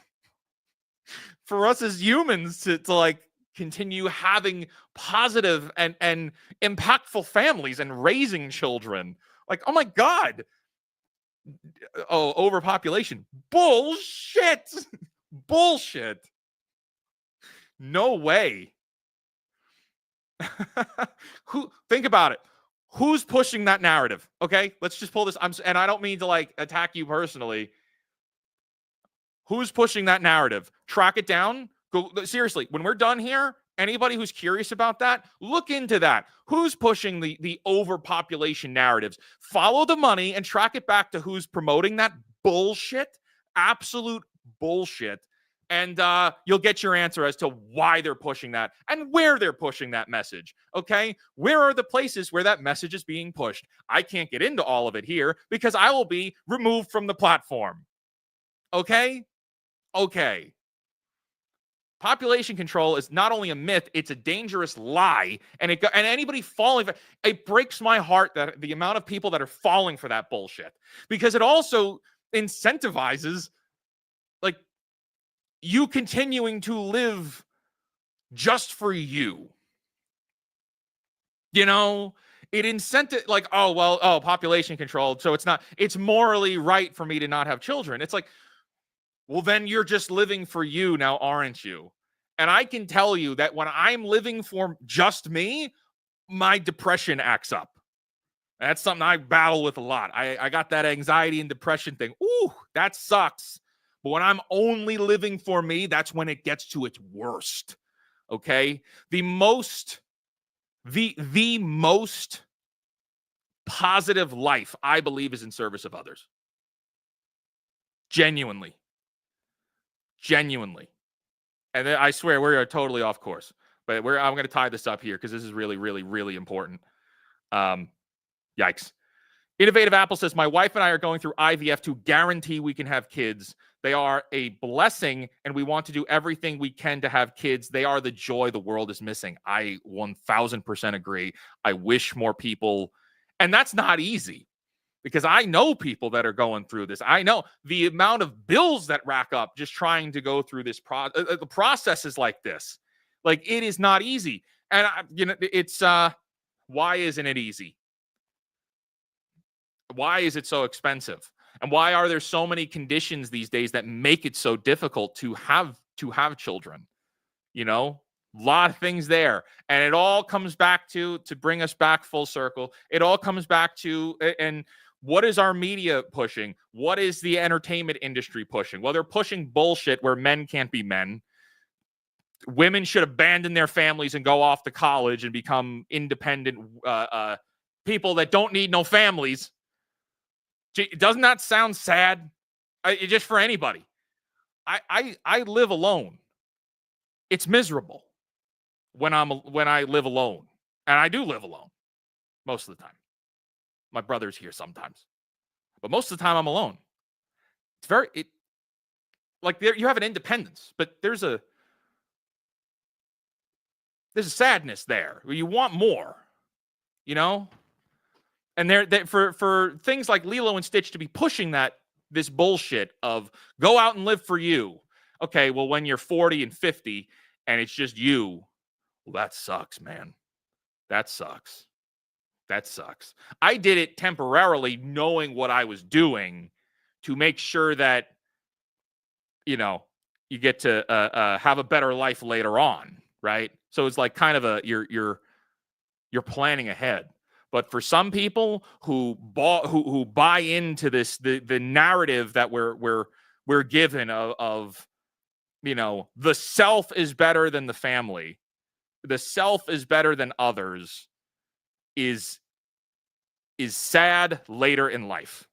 for us as humans to like continue having positive and impactful families and raising children. Like, oh my God. Oh, overpopulation. Bullshit. Bullshit. No way. Think about it. Who's pushing that narrative? Okay, let's just pull this. And I don't mean to like attack you personally. Who's pushing that narrative? Track it down. Go seriously. When we're done here, anybody who's curious about that, look into that. Who's pushing the overpopulation narratives? Follow the money and track it back to who's promoting that bullshit, absolute bullshit. And you'll get your answer as to why they're pushing that and where they're pushing that message. Okay? Where are the places where that message is being pushed? I can't get into all of it here because I will be removed from the platform. Okay? Okay. Population control is not only a myth, it's a dangerous lie. And anybody falling for it breaks my heart that the amount of people that are falling for that bullshit, because it also incentivizes like you continuing to live just for you. It incentive like, population control. So it's morally right for me to not have children. It's like, well, then you're just living for you now, aren't you? And I can tell you that when I'm living for just me, my depression acts up. That's something I battle with a lot. I got that anxiety and depression thing. Ooh, that sucks. But when I'm only living for me, that's when it gets to its worst. Okay? The most positive life, I believe, is in service of others. Genuinely. And then I swear we're totally off course. But I'm going to tie this up here because this is really, really, really important. Yikes. Innovative Apple says, my wife and I are going through IVF to guarantee we can have kids. They are a blessing, and we want to do everything we can to have kids. They are the joy the world is missing. I 1000% agree. I wish more people, and that's not easy because I know people that are going through this. I know the amount of bills that rack up just trying to go through this the process is like this. Like, it is not easy. And, it's, why isn't it easy? Why is it so expensive? And why are there so many conditions these days that make it so difficult to have children? A lot of things there. And it all comes back to bring us back full circle. It all comes back to, and what is our media pushing? What is the entertainment industry pushing? Well, they're pushing bullshit where men can't be men. Women should abandon their families and go off to college and become independent people that don't need no families. Doesn't that sound sad? Just for anybody. I live alone. It's miserable when I live alone. And I do live alone most of the time. My brother's here sometimes. But most of the time I'm alone. It's like you have an independence, but there's a sadness there where you want more, And for things like Lilo and Stitch to be pushing this bullshit of go out and live for you. Okay, well, when you're 40 and 50 and it's just you, well, that sucks, man. That sucks. I did it temporarily knowing what I was doing to make sure that, you get to have a better life later on, right? So it's like kind of you're planning ahead. But for some people who buy into this, the narrative that we're given of the self is better than the family, the self is better than others, is sad later in life.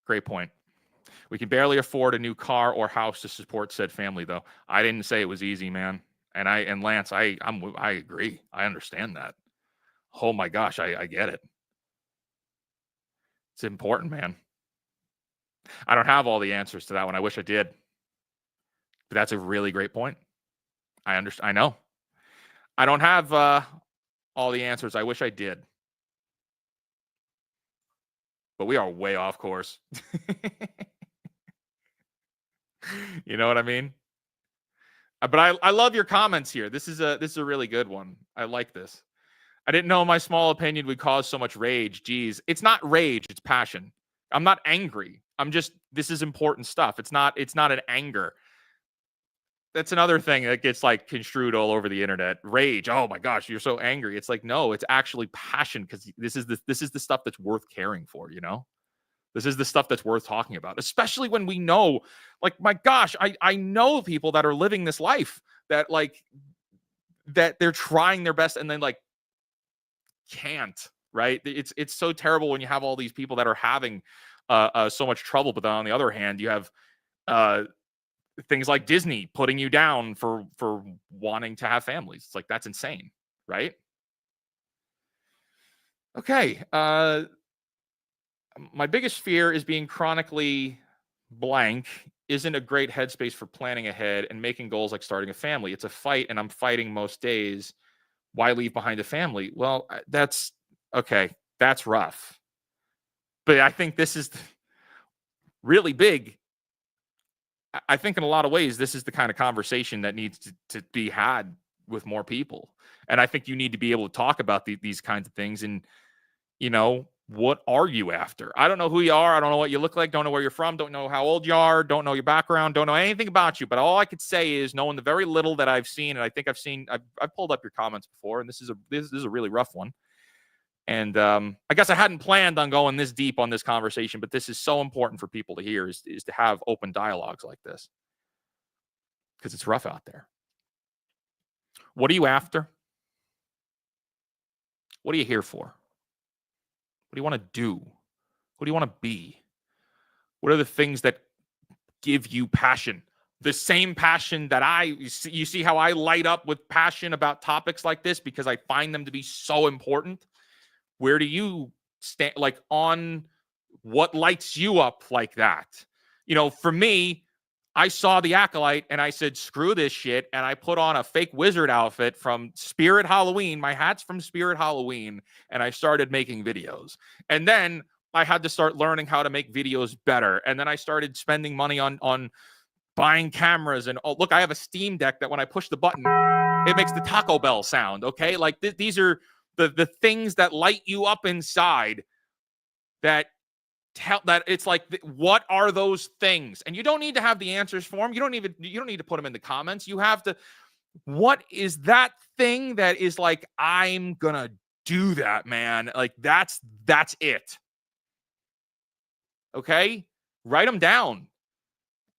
Great point. We can barely afford a new car or house to support said family, though. I didn't say it was easy, man. And Lance, I agree. I understand that. Oh my gosh, I get it. It's important, man. I don't have all the answers to that one. I wish I did. But that's a really great point. I understand. I know. I don't have all the answers. I wish I did. But we are way off course. You know what I mean? But I love your comments here. This is a really good one. I like this. I didn't know my small opinion would cause so much rage. Geez, it's not rage, it's passion. I'm not angry. This is important stuff. It's not an anger. That's another thing that gets like construed all over the internet. Rage. Oh my gosh, you're so angry. It's like, no, it's actually passion because this is the stuff that's worth caring for, This is the stuff that's worth talking about, especially when we know, like, my gosh, I know people that are living this life that they're trying their best and then like can't, right? It's so terrible when you have all these people that are having so much trouble. But then on the other hand, you have things like Disney putting you down for wanting to have families. It's like, that's insane, right? Okay. My biggest fear is being chronically blank isn't a great headspace for planning ahead and making goals like starting a family. It's a fight, and I'm fighting most days. Why leave behind a family? Well, that's okay. That's rough. But I think this is really big. I think in a lot of ways, this is the kind of conversation that needs to be had with more people. And I think you need to be able to talk about these kinds of things. And, What are you after? I don't know who you are. I don't know what you look like. Don't know where you're from. Don't know how old you are. Don't know your background. Don't know anything about you. But all I could say is, knowing the very little that I've seen, and I think I've pulled up your comments before, and this is a really rough one. And I guess I hadn't planned on going this deep on this conversation, but this is so important for people to hear, is to have open dialogues like this, because it's rough out there. What are you after? What are you here for? What do you want to do? Who do you want to be? What are the things that give you passion? The same passion that you see how I light up with passion about topics like this, because I find them to be so important. Where do you stand, like, on what lights you up like that? You know, for me, I saw The Acolyte and I said, screw this shit. And I put on a fake wizard outfit from Spirit Halloween. My hat's from Spirit Halloween. And I started making videos. And then I had to start learning how to make videos better. And then I started spending money on buying cameras. And, oh, look, I have a Steam Deck that when I push the button, it makes the Taco Bell sound. Okay. Like these are the things that light you up inside, that it's like, what are those things? And you don't need to have the answers for them. You don't need to put them in the comments. You have to, what is that thing that is like, I'm gonna do that, man? Like, that's it. Okay, write them down.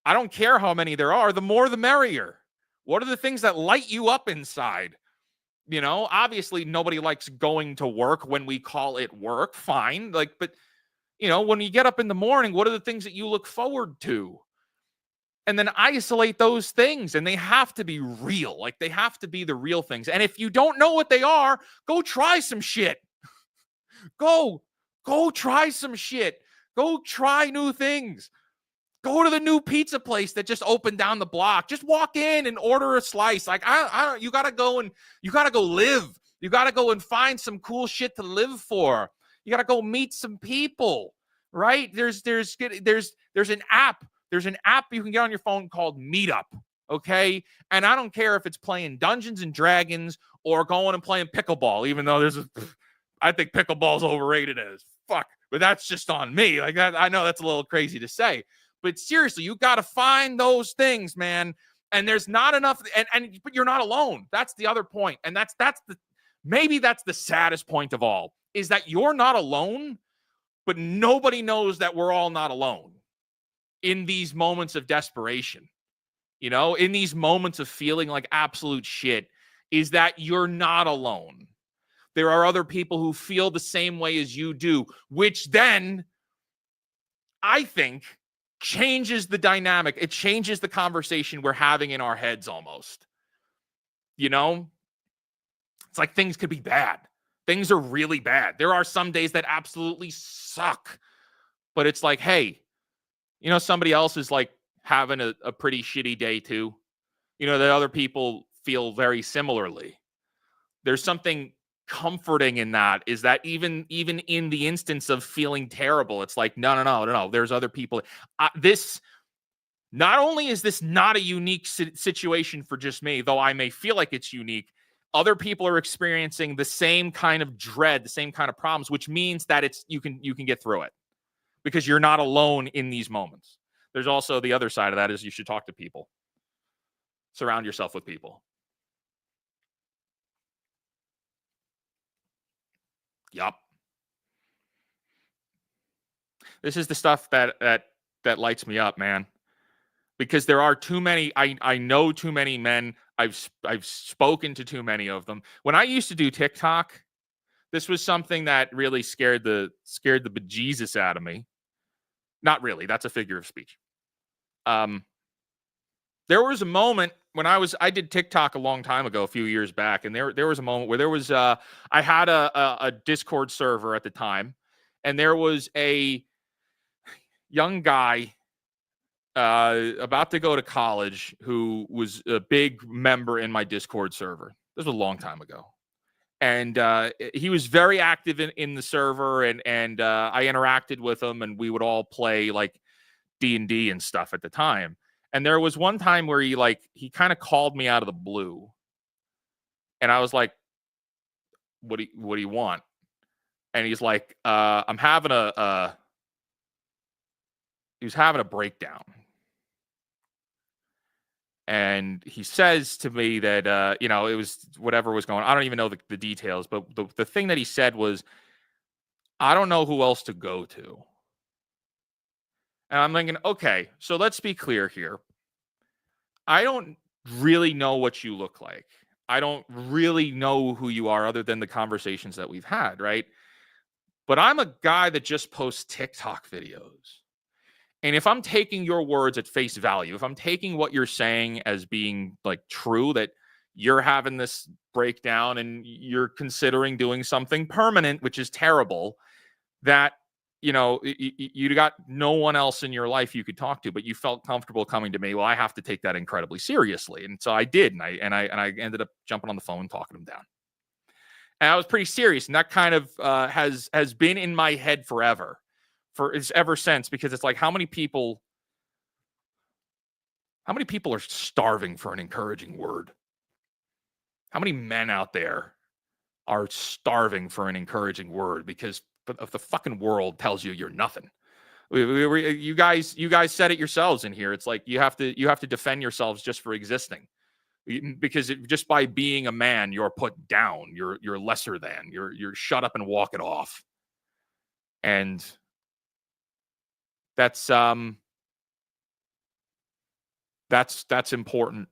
I don't care how many there are, the more the merrier. What are the things that light you up inside? You know, obviously nobody likes going to work when we call it work. Fine. Like, but you know, when you get up in the morning, what are the things that you look forward to? And then isolate those things, and they have to be real. Like, they have to be the real things. And if you don't know what they are, go try some shit. Go try some shit. Go try new things. Go to the new pizza place that just opened down the block. Just walk in and order a slice. Like, you gotta go live. You gotta go and find some cool shit to live for. You got to go meet some people, right? There's an app. There's an app you can get on your phone called Meetup, okay? And I don't care if it's playing Dungeons and Dragons or going and playing pickleball, even though I think pickleball's overrated as fuck, but that's just on me. Like, that, I know that's a little crazy to say, but seriously, you got to find those things, man. And there's not enough, but you're not alone. That's the other point. And maybe that's the saddest point of all, is that you're not alone, but nobody knows that we're all not alone in these moments of desperation. You know, in these moments of feeling like absolute shit, is that you're not alone. There are other people who feel the same way as you do, which then, I think, changes the dynamic. It changes the conversation we're having in our heads almost. You know? It's like, things could be bad. Things are really bad. There are some days that absolutely suck. But it's like, hey, you know, somebody else is like having a pretty shitty day too. You know, that other people feel very similarly. There's something comforting in that, is that even in the instance of feeling terrible, it's like, no. There's other people. Not only is this not a unique situation for just me, though I may feel like it's unique, other people are experiencing the same kind of dread, the same kind of problems, which means that you can get through it, because you're not alone in these moments. There's also the other side of that, is you should talk to people. Surround yourself with people. Yup. This is the stuff that lights me up, man. Because there are too many. I know too many men. I've spoken to too many of them. When I used to do TikTok, this was something that really scared the bejesus out of me. Not really. That's a figure of speech. There was a moment when I did TikTok a long time ago, a few years back, and there was a moment where there was I had a Discord server at the time, and there was a young guy about to go to college who was a big member in my Discord server. This was a long time ago. And he was very active in the server, and I interacted with him, and we would all play like D&D and stuff at the time. And there was one time where he kind of called me out of the blue. And I was like, what do you want? and he's like, I'm having he was having a breakdown. And he says to me that, it was whatever was going on. I don't even know the details, but the thing that he said was, I don't know who else to go to. And I'm thinking, okay, so let's be clear here. I don't really know what you look like. I don't really know who you are other than the conversations that we've had, right? But I'm a guy that just posts TikTok videos. And if I'm taking your words at face value, if I'm taking what you're saying as being like true, that you're having this breakdown and you're considering doing something permanent, which is terrible, that, you got no one else in your life you could talk to, but you felt comfortable coming to me. Well, I have to take that incredibly seriously. And so I did. And I ended up jumping on the phone, talking him down. And I was pretty serious. And that kind of has been in my head forever. Ever since, because it's like, how many people are starving for an encouraging word? How many men out there are starving for an encouraging word because of the fucking world tells you you're nothing? You guys said it yourselves in here. It's like you have to defend yourselves just for existing, because just by being a man, you're put down. You're lesser than. You're shut up and walk it off. And that's important.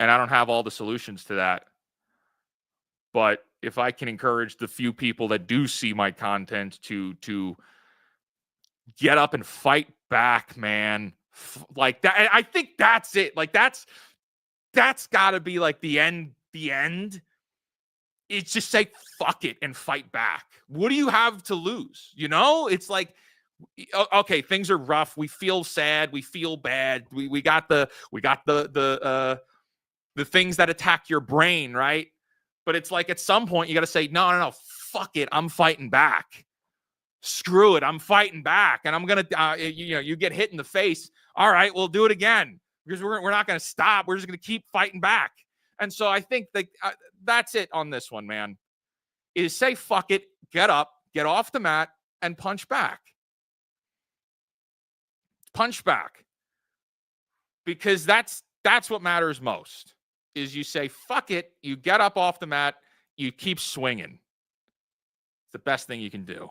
And I don't have all the solutions to that. But if I can encourage the few people that do see my content to get up and fight back, man, like that, I think that's it. Like that's got to be like the end. It's just say fuck it and fight back. What do you have to lose? It's like, okay, things are rough. We feel sad. We feel bad. We got the things that attack your brain, right? But it's like at some point you got to say, no, fuck it. I'm fighting back. Screw it. I'm fighting back, and I'm gonna, you get hit in the face. All right, we'll do it again, because we're not gonna stop. We're just gonna keep fighting back. And so I think that that's it on this one, man. Is say fuck it, get up, get off the mat, and punch back. Punch back, because that's what matters most. Is you say fuck it, you get up off the mat, you keep swinging. It's the best thing you can do.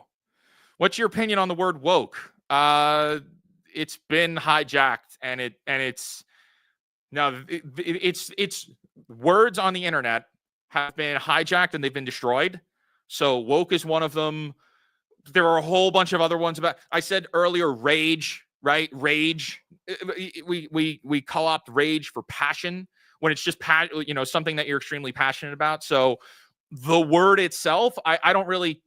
What's your opinion on the word woke? It's been hijacked, and it's words on the internet have been hijacked and they've been destroyed. So woke is one of them. There are a whole bunch of other ones about. I said earlier, rage. Right? Rage. We co-opt rage for passion when it's just something that you're extremely passionate about. So the word itself, I don't really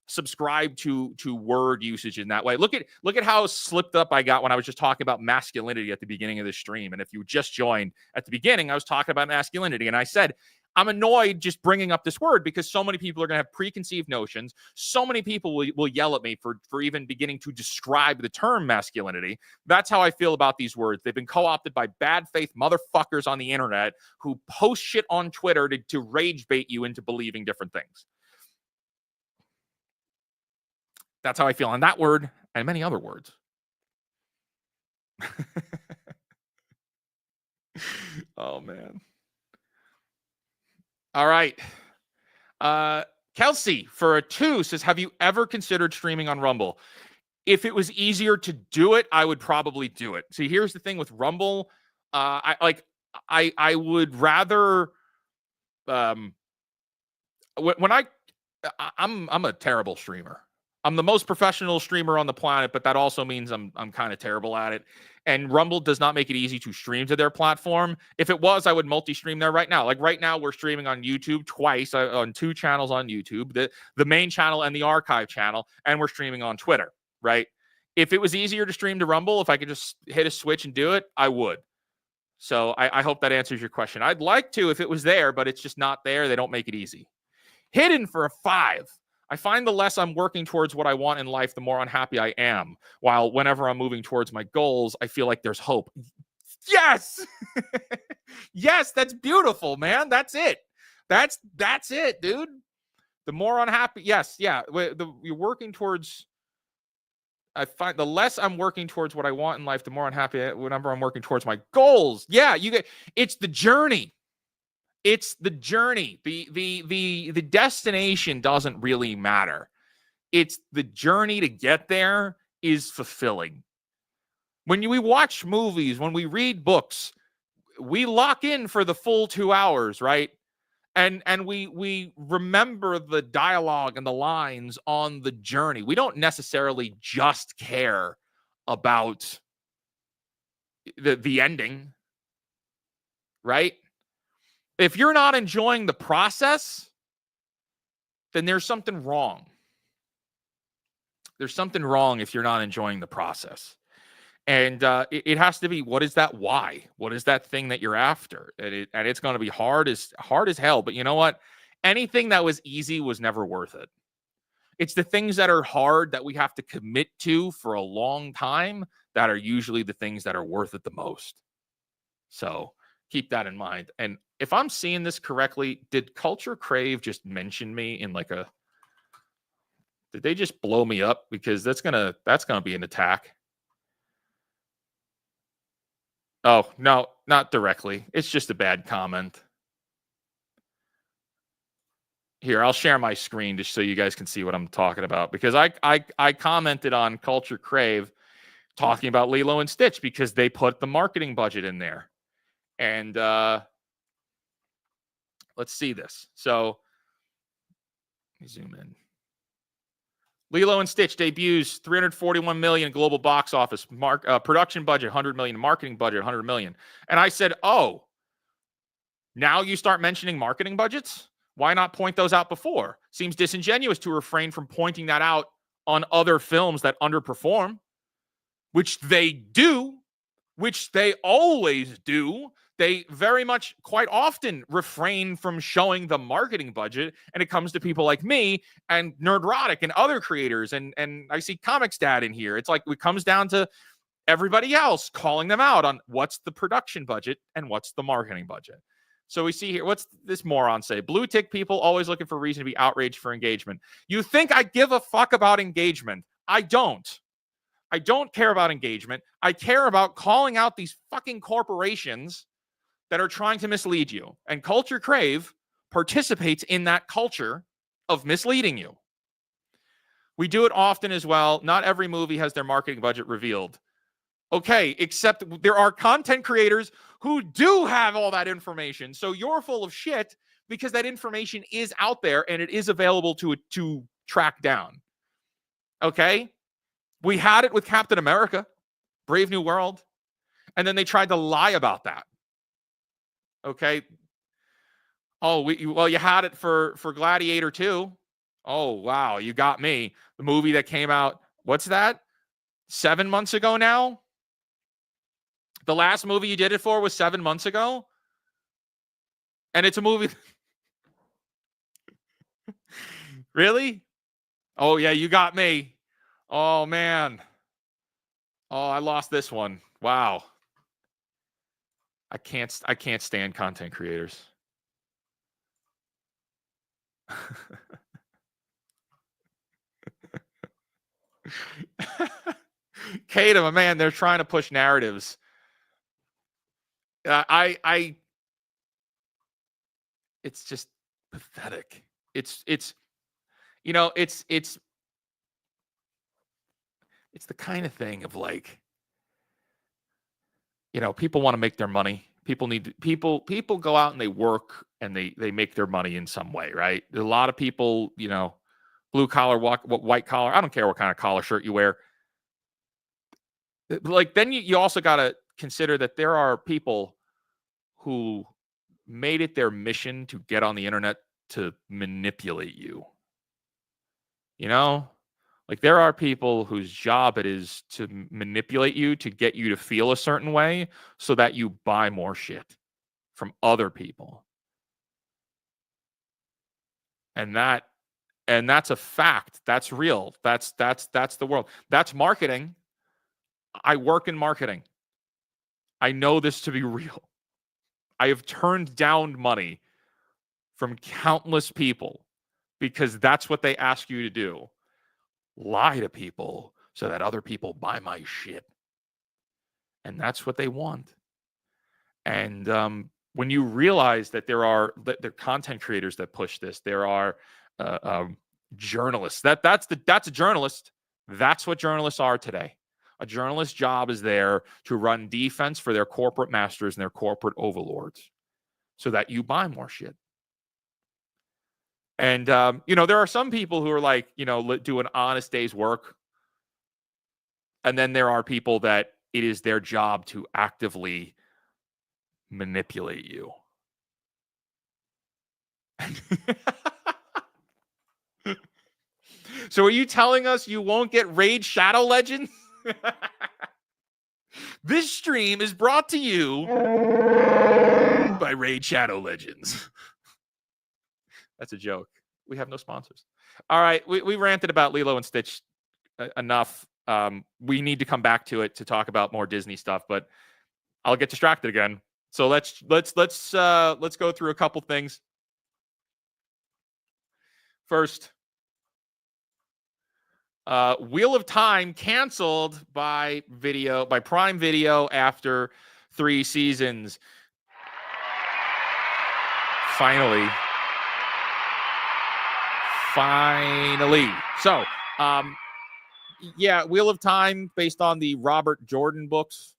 subscribe to word usage in that way. Look at how slipped up I got when I was just talking about masculinity at the beginning of the stream. And if you just joined at the beginning, I was talking about masculinity, and I said, I'm annoyed just bringing up this word because so many people are going to have preconceived notions. So many people will yell at me for even beginning to describe the term masculinity. That's how I feel about these words. They've been co-opted by bad faith motherfuckers on the internet who post shit on Twitter to rage bait you into believing different things. That's how I feel on that word and many other words. Oh, man. All right. Kelsey, for a 2, says, have you ever considered streaming on Rumble? If it was easier to do it, I would probably do it. See, here's the thing with Rumble. I would rather, when I'm a terrible streamer. I'm the most professional streamer on the planet, but that also means I'm kind of terrible at it. And Rumble does not make it easy to stream to their platform. If it was, I would multi-stream there right now. Like right now, we're streaming on YouTube twice, on 2 channels on YouTube, the main channel and the archive channel, and we're streaming on Twitter, right? If it was easier to stream to Rumble, if I could just hit a switch and do it, I would. So I hope that answers your question. I'd like to if it was there, but it's just not there. They don't make it easy. Hidden for a 5. I find the less I'm working towards what I want in life, the more unhappy I am. While whenever I'm moving towards my goals, I feel like there's hope. Yes! Yes, that's beautiful, man. That's it. That's it, dude. The more unhappy, yes, yeah. You're working towards. I find the less I'm working towards what I want in life, the more unhappy. Whenever I'm working towards my goals, yeah, you get. It's the journey. It's the journey. The destination doesn't really matter. It's the journey to get there is fulfilling. When we watch movies, when we read books, we lock in for the full 2 hours, right? And we remember the dialogue and the lines on the journey. We don't necessarily just care about the ending, right? If you're not enjoying the process, then there's something wrong. There's something wrong if you're not enjoying the process. And it has to be, what is that why? What is that thing that you're after? And it's going to be hard as hell. But you know what? Anything that was easy was never worth it. It's the things that are hard that we have to commit to for a long time that are usually the things that are worth it the most. So keep that in mind. And if I'm seeing this correctly, did Culture Crave just mention me in like a, did they just blow me up? Because that's gonna be an attack. Oh, no, not directly. It's just a bad comment. Here, I'll share my screen just so you guys can see what I'm talking about. Because I commented on Culture Crave talking about Lilo and Stitch because they put the marketing budget in there. And let's see this. So, let me zoom in. Lilo and Stitch debuts $341 million global box office, production budget $100 million, marketing budget $100 million. And I said, oh, now you start mentioning marketing budgets? Why not point those out before? Seems disingenuous to refrain from pointing that out on other films that underperform, which they do, which they always do. They very much, quite often, refrain from showing the marketing budget, and it comes to people like me and Nerdrotic and other creators, and I see Comics Dad in here. It's like it comes down to everybody else calling them out on what's the production budget and what's the marketing budget. So we see here, what's this moron say? Blue tick people always looking for a reason to be outraged for engagement. You think I give a fuck about engagement? I don't. I don't care about engagement. I care about calling out these fucking corporations that are trying to mislead you. And Culture Crave participates in that culture of misleading you. We do it often as well. Not every movie has their marketing budget revealed. Okay, except there are content creators who do have all that information. So you're full of shit because that information is out there and it is available to track down. Okay? We had it with Captain America, Brave New World, and then they tried to lie about that. Okay? Oh, you had it for Gladiator 2. Oh, wow, you got me. The movie that came out, what's that? 7 months ago now? The last movie you did it for was 7 months ago? And it's a movie. Really? Oh, yeah, you got me. Oh, man. Oh, I lost this one. Wow. I can't stand content creators. Kate, my man, they're trying to push narratives. It's just pathetic. It's the kind of thing of like, people want to make their money. People go out and they work and they make their money in some way, right? A lot of people, blue collar, white collar. I don't care what kind of collar shirt you wear. Like, then you also got to consider that there are people who made it their mission to get on the internet to manipulate you. Like, there are people whose job it is to manipulate you to get you to feel a certain way so that you buy more shit from other people. And that's a fact. That's real. That's the world. That's marketing. I work in marketing. I know this to be real. I have turned down money from countless people because that's what they ask you to do. Lie to people so that other people buy my shit. And that's what they want. And when you realize that there are content creators that push this, there are journalists. That's a journalist. That's what journalists are today. A journalist's job is there to run defense for their corporate masters and their corporate overlords, so that you buy more shit. And there are some people who are like, do an honest day's work, and then there are people that it is their job to actively manipulate you. So are you telling us you won't get Raid Shadow Legends? This stream is brought to you by Raid Shadow Legends. That's a joke. We have no sponsors. All right, we ranted about Lilo and Stitch enough. We need to come back to it to talk about more Disney stuff, but I'll get distracted again. So let's go through a couple things. First, Wheel of Time canceled by Prime Video after 3 seasons. Finally. So, Wheel of Time, based on the Robert Jordan books.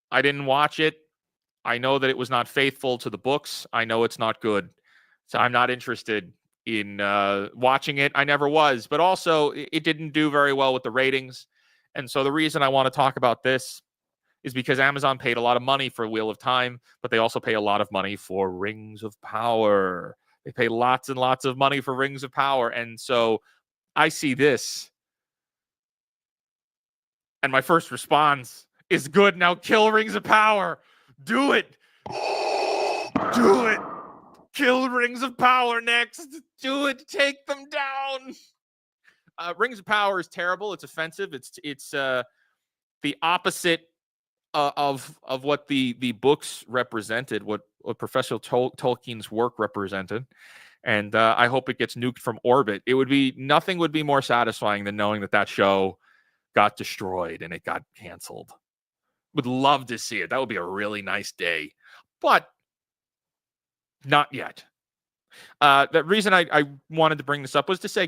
I didn't watch it. I know that it was not faithful to the books. I know it's not good. So I'm not interested in watching it. I never was. But also, it didn't do very well with the ratings. And so the reason I want to talk about this is because Amazon paid a lot of money for Wheel of Time, but they also pay a lot of money for Rings of Power. They pay lots and lots of money for Rings of Power. And so I see this, and my first response is, good, now kill Rings of Power. Do it. Do it. Kill Rings of Power next. Do it. Take them down. Rings of Power is terrible. It's offensive. It's the opposite of what the books represented, what Professor Tolkien's work represented. And I hope it gets nuked from orbit. Nothing would be more satisfying than knowing that show got destroyed and it got canceled. Would love to see it. That would be a really nice day. But not yet. The reason I wanted to bring this up was to say,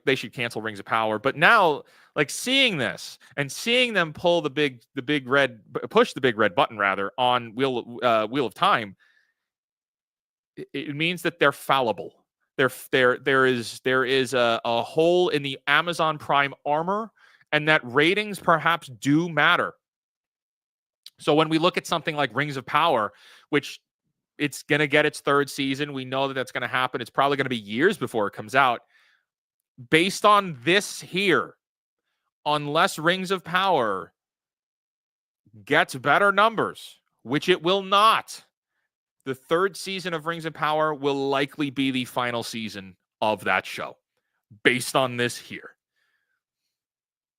they should cancel Rings of Power. But now, seeing this and seeing them push the big red button on Wheel of Time, it means that they're fallible. There is a hole in the Amazon Prime armor, and that ratings perhaps do matter. So when we look at something like Rings of Power, which it's going to get its 3rd season, we know that that's going to happen. It's probably going to be years before it comes out. Based on this here, unless Rings of Power gets better numbers, which it will not, the 3rd season of Rings of Power will likely be the final season of that show. Based on this here.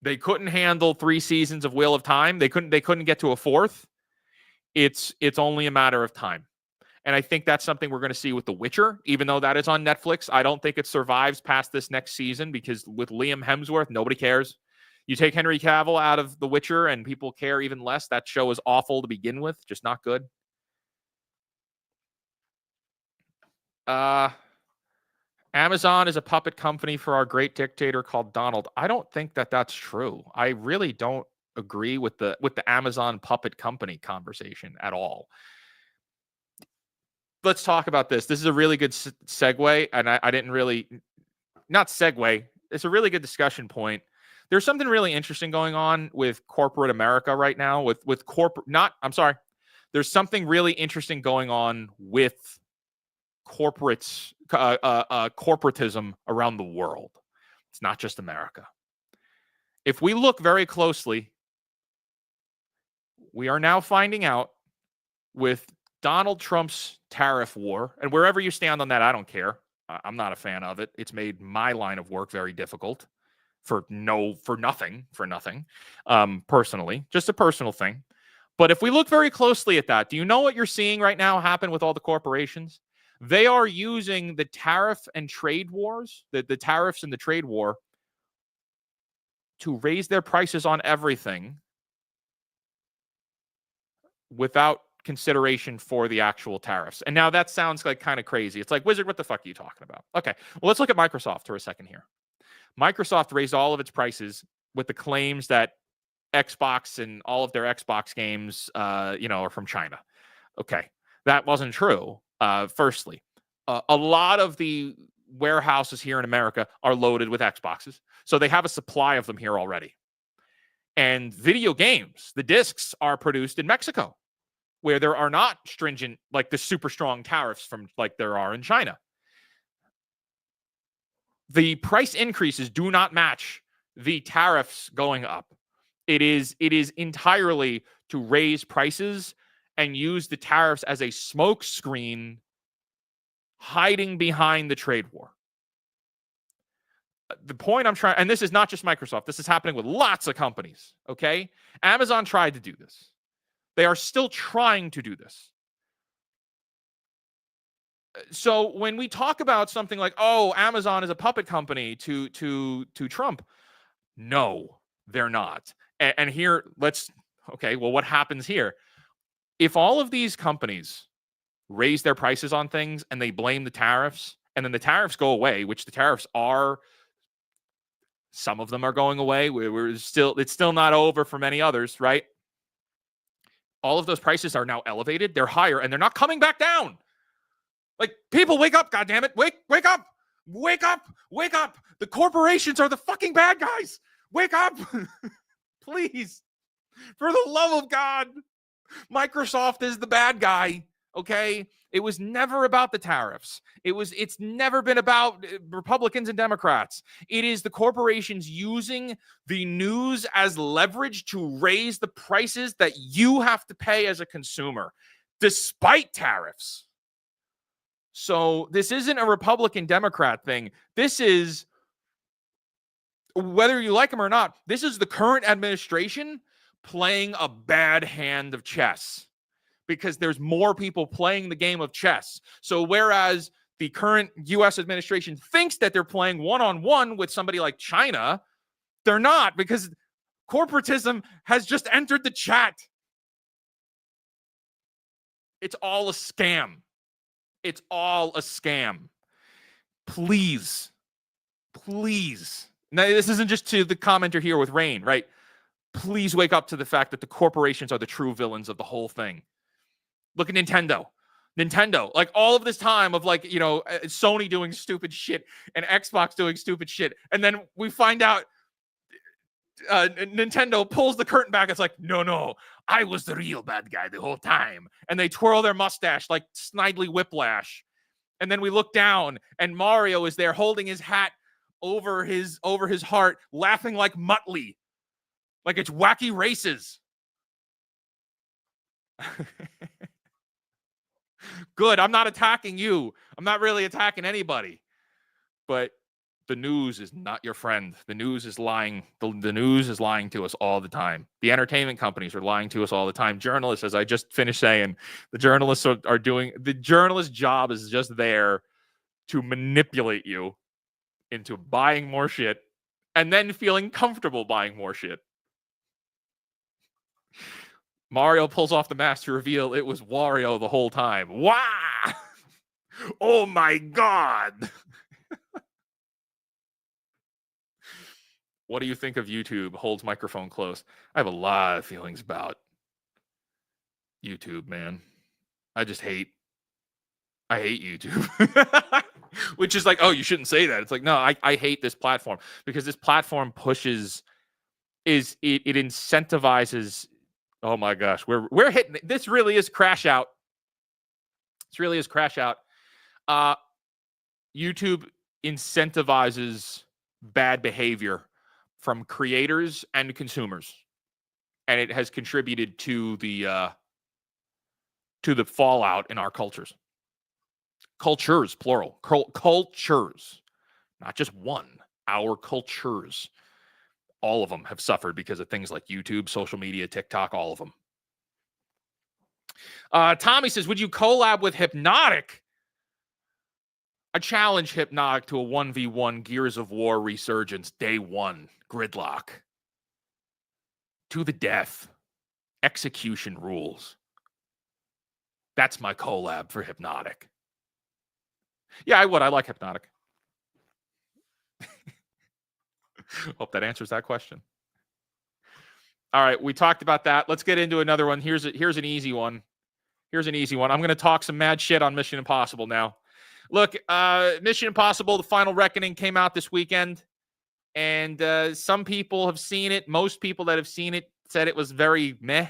They couldn't handle 3 seasons of Wheel of Time. They couldn't get to a 4th. It's only a matter of time. And I think that's something we're going to see with The Witcher, even though that is on Netflix. I don't think it survives past this next season, because with Liam Hemsworth, nobody cares. You take Henry Cavill out of The Witcher and people care even less. That show is awful to begin with, just not good. Amazon is a puppet company for our great dictator called Donald. I don't think that's true. I really don't agree with the Amazon puppet company conversation at all. Let's talk about this. This is a really good segue, and I didn't really, not segue. It's a really good discussion point. There's something really interesting going on with corporate America right now. There's something really interesting going on with corporatism around the world. It's not just America. If we look very closely, we are now finding out with Donald Trump's tariff war, and wherever you stand on that, I don't care. I'm not a fan of it. It's made my line of work very difficult for nothing, personally, just a personal thing. But if we look very closely at that, do you know what you're seeing right now happen with all the corporations? They are using the tariff and trade wars, the tariffs and the trade war, to raise their prices on everything without consideration for the actual tariffs. And now that sounds like kind of crazy. It's like, Wizard, what the fuck are you talking about? Okay, well, let's look at Microsoft for a second here. Microsoft raised all of its prices with the claims that Xbox and all of their Xbox games, are from China. Okay, that wasn't true. Firstly, a lot of the warehouses here in America are loaded with Xboxes, so they have a supply of them here already. And video games, the discs are produced in Mexico, where there are not stringent, like the super strong tariffs from like there are in China. The price increases do not match the tariffs going up. It is entirely to raise prices and use the tariffs as a smokescreen hiding behind the trade war. The point I'm trying, and this is not just Microsoft, this is happening with lots of companies, okay? Amazon tried to do this. They are still trying to do this. So when we talk about something like, oh, Amazon is a puppet company to Trump, no, they're not. And here, what happens here? If all of these companies raise their prices on things and they blame the tariffs, and then the tariffs go away, which the tariffs are, some of them are going away. It's still not over for many others, right? All of those prices are now elevated. They're higher, and they're not coming back down. Like, people, wake up, goddammit. Wake up. Wake up. Wake up. The corporations are the fucking bad guys. Wake up. Please. For the love of God. Microsoft is the bad guy. Okay? It was never about the tariffs. It's never been about Republicans and Democrats. It is the corporations using the news as leverage to raise the prices that you have to pay as a consumer, despite tariffs. So this isn't a Republican-Democrat thing. This is, whether you like them or not, this is the current administration playing a bad hand of chess, because there's more people playing the game of chess. So whereas the current U.S. administration thinks that they're playing one-on-one with somebody like China, they're not, because corporatism has just entered the chat. It's all a scam. It's all a scam. Please. Now, this isn't just to the commenter here with Rain, right? Please wake up to the fact that the corporations are the true villains of the whole thing. Look at Nintendo, like all of this time of Sony doing stupid shit and Xbox doing stupid shit. And then we find out Nintendo pulls the curtain back. It's like, no, I was the real bad guy the whole time. And they twirl their mustache like Snidely Whiplash. And then we look down and Mario is there holding his hat over his heart, laughing like Muttley, like it's Wacky Races. Good. I'm not attacking you. I'm not really attacking anybody. But the news is not your friend. The news is lying. The news is lying to us all the time. The entertainment companies are lying to us all the time. Journalists, as I just finished saying, the journalists are doing, the journalist job is just there to manipulate you into buying more shit and then feeling comfortable buying more shit. Mario pulls off the mask to reveal it was Wario the whole time. Wow! Oh my God! What do you think of YouTube? Holds microphone close. I have a lot of feelings about YouTube, man. I hate YouTube. Which is like, oh, you shouldn't say that. It's like, no, I hate this platform because this platform pushes, it incentivizes. Oh my gosh, we're hitting it. This really is crash out. YouTube incentivizes bad behavior from creators and consumers, and it has contributed to the fallout in our cultures. Cultures, plural. Cultures, not just one. Our cultures. All of them have suffered because of things like YouTube, social media, TikTok, all of them. Tommy says, would you collab with Hypnotic? I challenge Hypnotic to a 1v1 Gears of War Resurgence Day 1 gridlock. To the death. Execution rules. That's my collab for Hypnotic. Yeah, I would. I like Hypnotic. Hope that answers that question. All right, we talked about that. Let's get into another one. Here's an easy one. I'm going to talk some mad shit on Mission Impossible now. Look, Mission Impossible: The Final Reckoning came out this weekend, and some people have seen it. Most people that have seen it said it was very meh.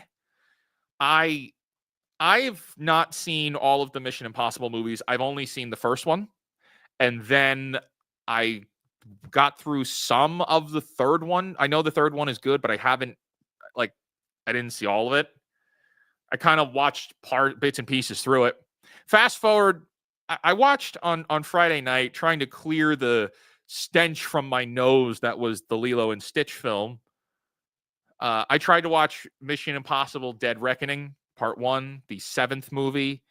I've not seen all of the Mission Impossible movies. I've only seen the first one, and then I got through some of the third one. I know the third one is good, but I didn't see all of it. I kind of watched bits and pieces through it. Fast forward, I watched on Friday night, trying to clear the stench from my nose that was the Lilo and Stitch film. I tried to watch Mission Impossible: Dead Reckoning Part 1, the 7th movie.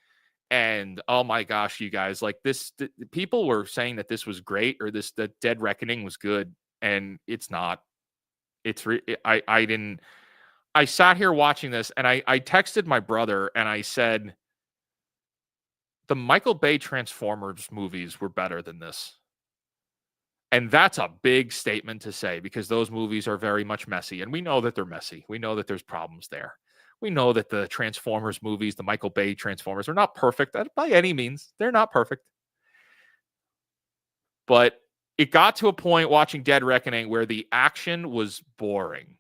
And oh my gosh, you guys, like this, people were saying that this was great, or the Dead Reckoning was good, and it's not. I sat here watching this, and I texted my brother, and I said, the Michael Bay Transformers movies were better than this. And that's a big statement to say, because those movies are very much messy, and we know that they're messy. We know that there's problems there. We know that the Transformers movies, the Michael Bay Transformers, are not perfect by any means. They're not perfect. But it got to a point watching Dead Reckoning where the action was boring.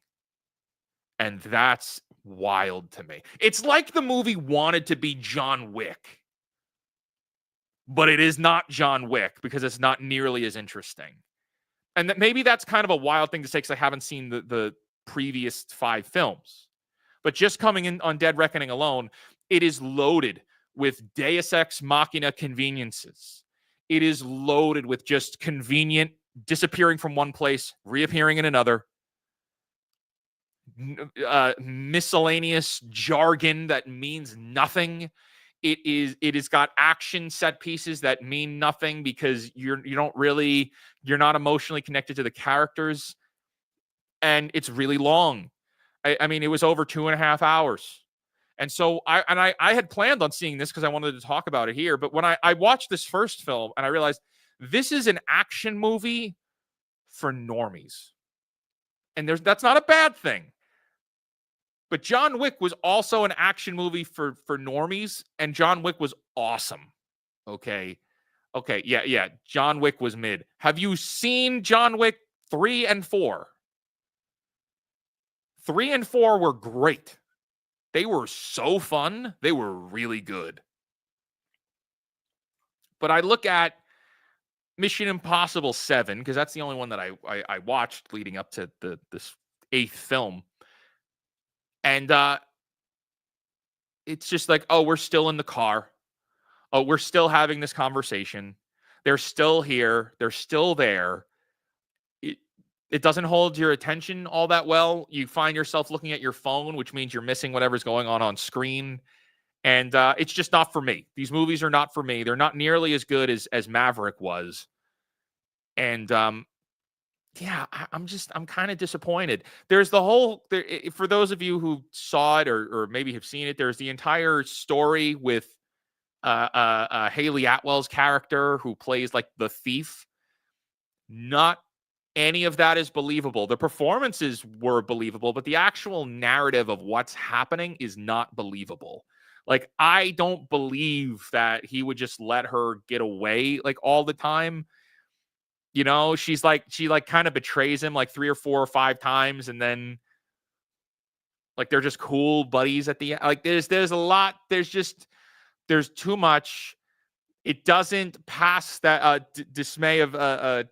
And that's wild to me. It's like the movie wanted to be John Wick, but it is not John Wick because it's not nearly as interesting. And maybe that's kind of a wild thing to say because I haven't seen the previous 5 films. But just coming in on Dead Reckoning alone, it is loaded with Deus Ex Machina conveniences. It is loaded with just convenient disappearing from one place, reappearing in another. Miscellaneous jargon that means nothing. It has got action set pieces that mean nothing because you're not emotionally connected to the characters, and it's really long. I mean, it was over 2.5 hours, and so I had planned on seeing this because I wanted to talk about it here. But when I watched this first film, and I realized this is an action movie for normies, and that's not a bad thing. But John Wick was also an action movie for normies, and John Wick was awesome. Okay. Yeah. John Wick was mid. Have you seen John Wick 3 and 4? 3 and 4 were great. They were so fun. They were really good. But I look at Mission Impossible 7, because that's the only one that I watched leading up to this 8th film. And it's just like, oh, we're still in the car. Oh, we're still having this conversation. They're still here. They're still there. It doesn't hold your attention all that well. You find yourself looking at your phone, which means you're missing whatever's going on screen. And it's just not for me. These movies are not for me. They're not nearly as good as Maverick was. And yeah, I'm kind of disappointed. There's for those of you who saw it or maybe have seen it, there's the entire story with Haley Atwell's character who plays like the thief. Not any of that is believable. The performances were believable, but the actual narrative of what's happening is not believable. Like, I don't believe that he would just let her get away like all the time. You know, she kind of betrays him like 3 or 4 or 5 times, and then like they're just cool buddies at the end. Like there's a lot. There's too much. It doesn't pass that dismay of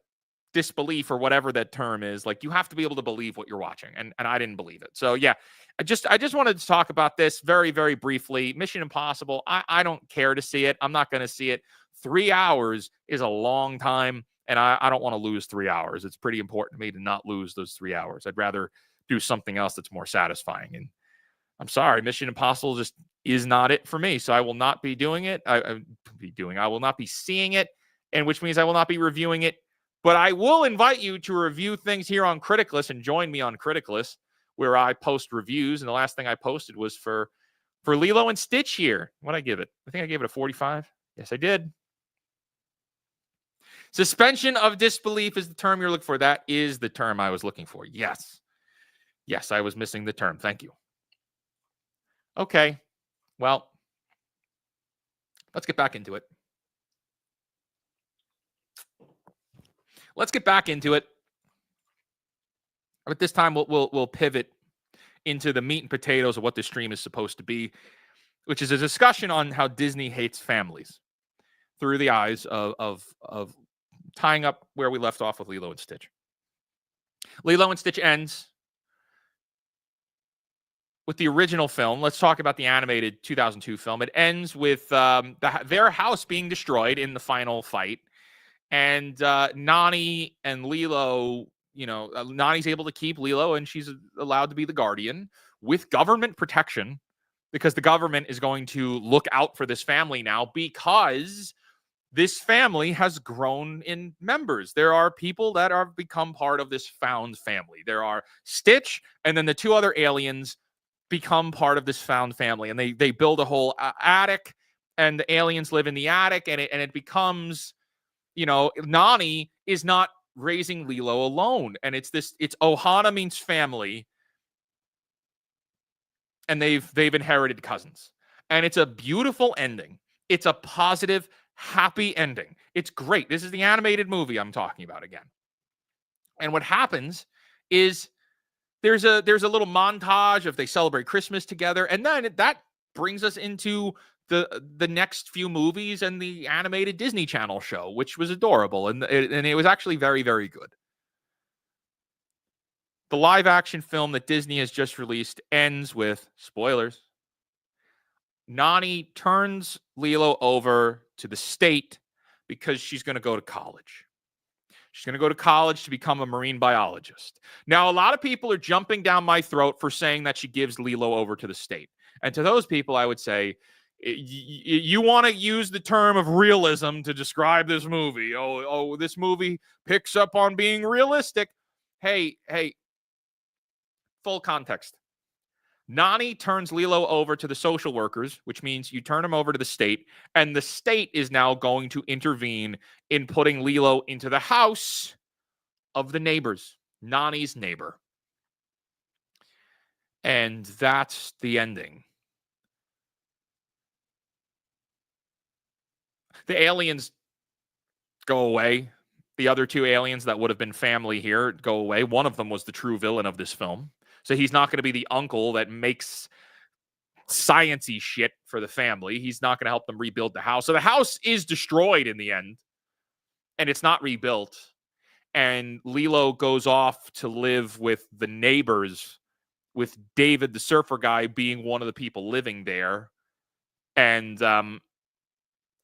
disbelief or whatever that term is. Like, you have to be able to believe what you're watching, and I didn't believe it. So yeah, I just wanted to talk about this very, very briefly. Mission Impossible. I don't care to see it. I'm not going to see it. 3 hours is a long time. And I don't want to lose 3 hours. It's pretty important to me to not lose those 3 hours. I'd rather do something else that's more satisfying. And I'm sorry, Mission Impossible just is not it for me. So I will not be doing it. I will not be seeing it. and which means I will not be reviewing it. But I will invite you to review things here on Criticless and join me on Criticless, where I post reviews. And the last thing I posted was for Lilo and Stitch here. What did I give it? I think I gave it a 45. Yes, I did. Suspension of disbelief is the term you're looking for. That is the term I was looking for. Yes. Yes, I was missing the term. Thank you. Okay. Well, let's get back into it. Let's get back into it. But this time we'll pivot into the meat and potatoes of what this stream is supposed to be, which is a discussion on how Disney hates families through the eyes of tying up where we left off with Lilo and Stitch. Lilo and Stitch ends with the original film. Let's talk about the animated 2002 film. It ends with their house being destroyed in the final fight. And Nani and Lilo, Nani's able to keep Lilo, and she's allowed to be the guardian with government protection, because the government is going to look out for this family now, because this family has grown in members. There are people that have become part of this found family. There are Stitch, and then the two other aliens become part of this found family, and they build a whole attic, and the aliens live in the attic, and it becomes, Nani is not raising Lilo alone, and it's Ohana means family, and they've inherited cousins, and it's a beautiful ending. It's a positive, happy ending. It's great. This is the animated movie I'm talking about again. And what happens is there's a little montage of they celebrate Christmas together, and then that brings us into the next few movies and the animated Disney Channel show, which was adorable, and it was actually very, very good. The live action film that Disney has just released ends with, spoilers, Nani turns Lilo over to the state because she's going to go to college. She's going to go to college to become a marine biologist. Now, a lot of people are jumping down my throat for saying that she gives Lilo over to the state. And to those people, I would say, you want to use the term of realism to describe this movie. Oh, this movie picks up on being realistic. Hey, full context. Nani turns Lilo over to the social workers, which means you turn him over to the state, and the state is now going to intervene in putting Lilo into the house of the neighbors, Nani's neighbor. And that's the ending. The aliens go away. The other two aliens that would have been family here go away. One of them was the true villain of this film. So he's not going to be the uncle that makes science-y shit for the family. He's not going to help them rebuild the house. So the house is destroyed in the end, and it's not rebuilt. And Lilo goes off to live with the neighbors, with David, the surfer guy, being one of the people living there. And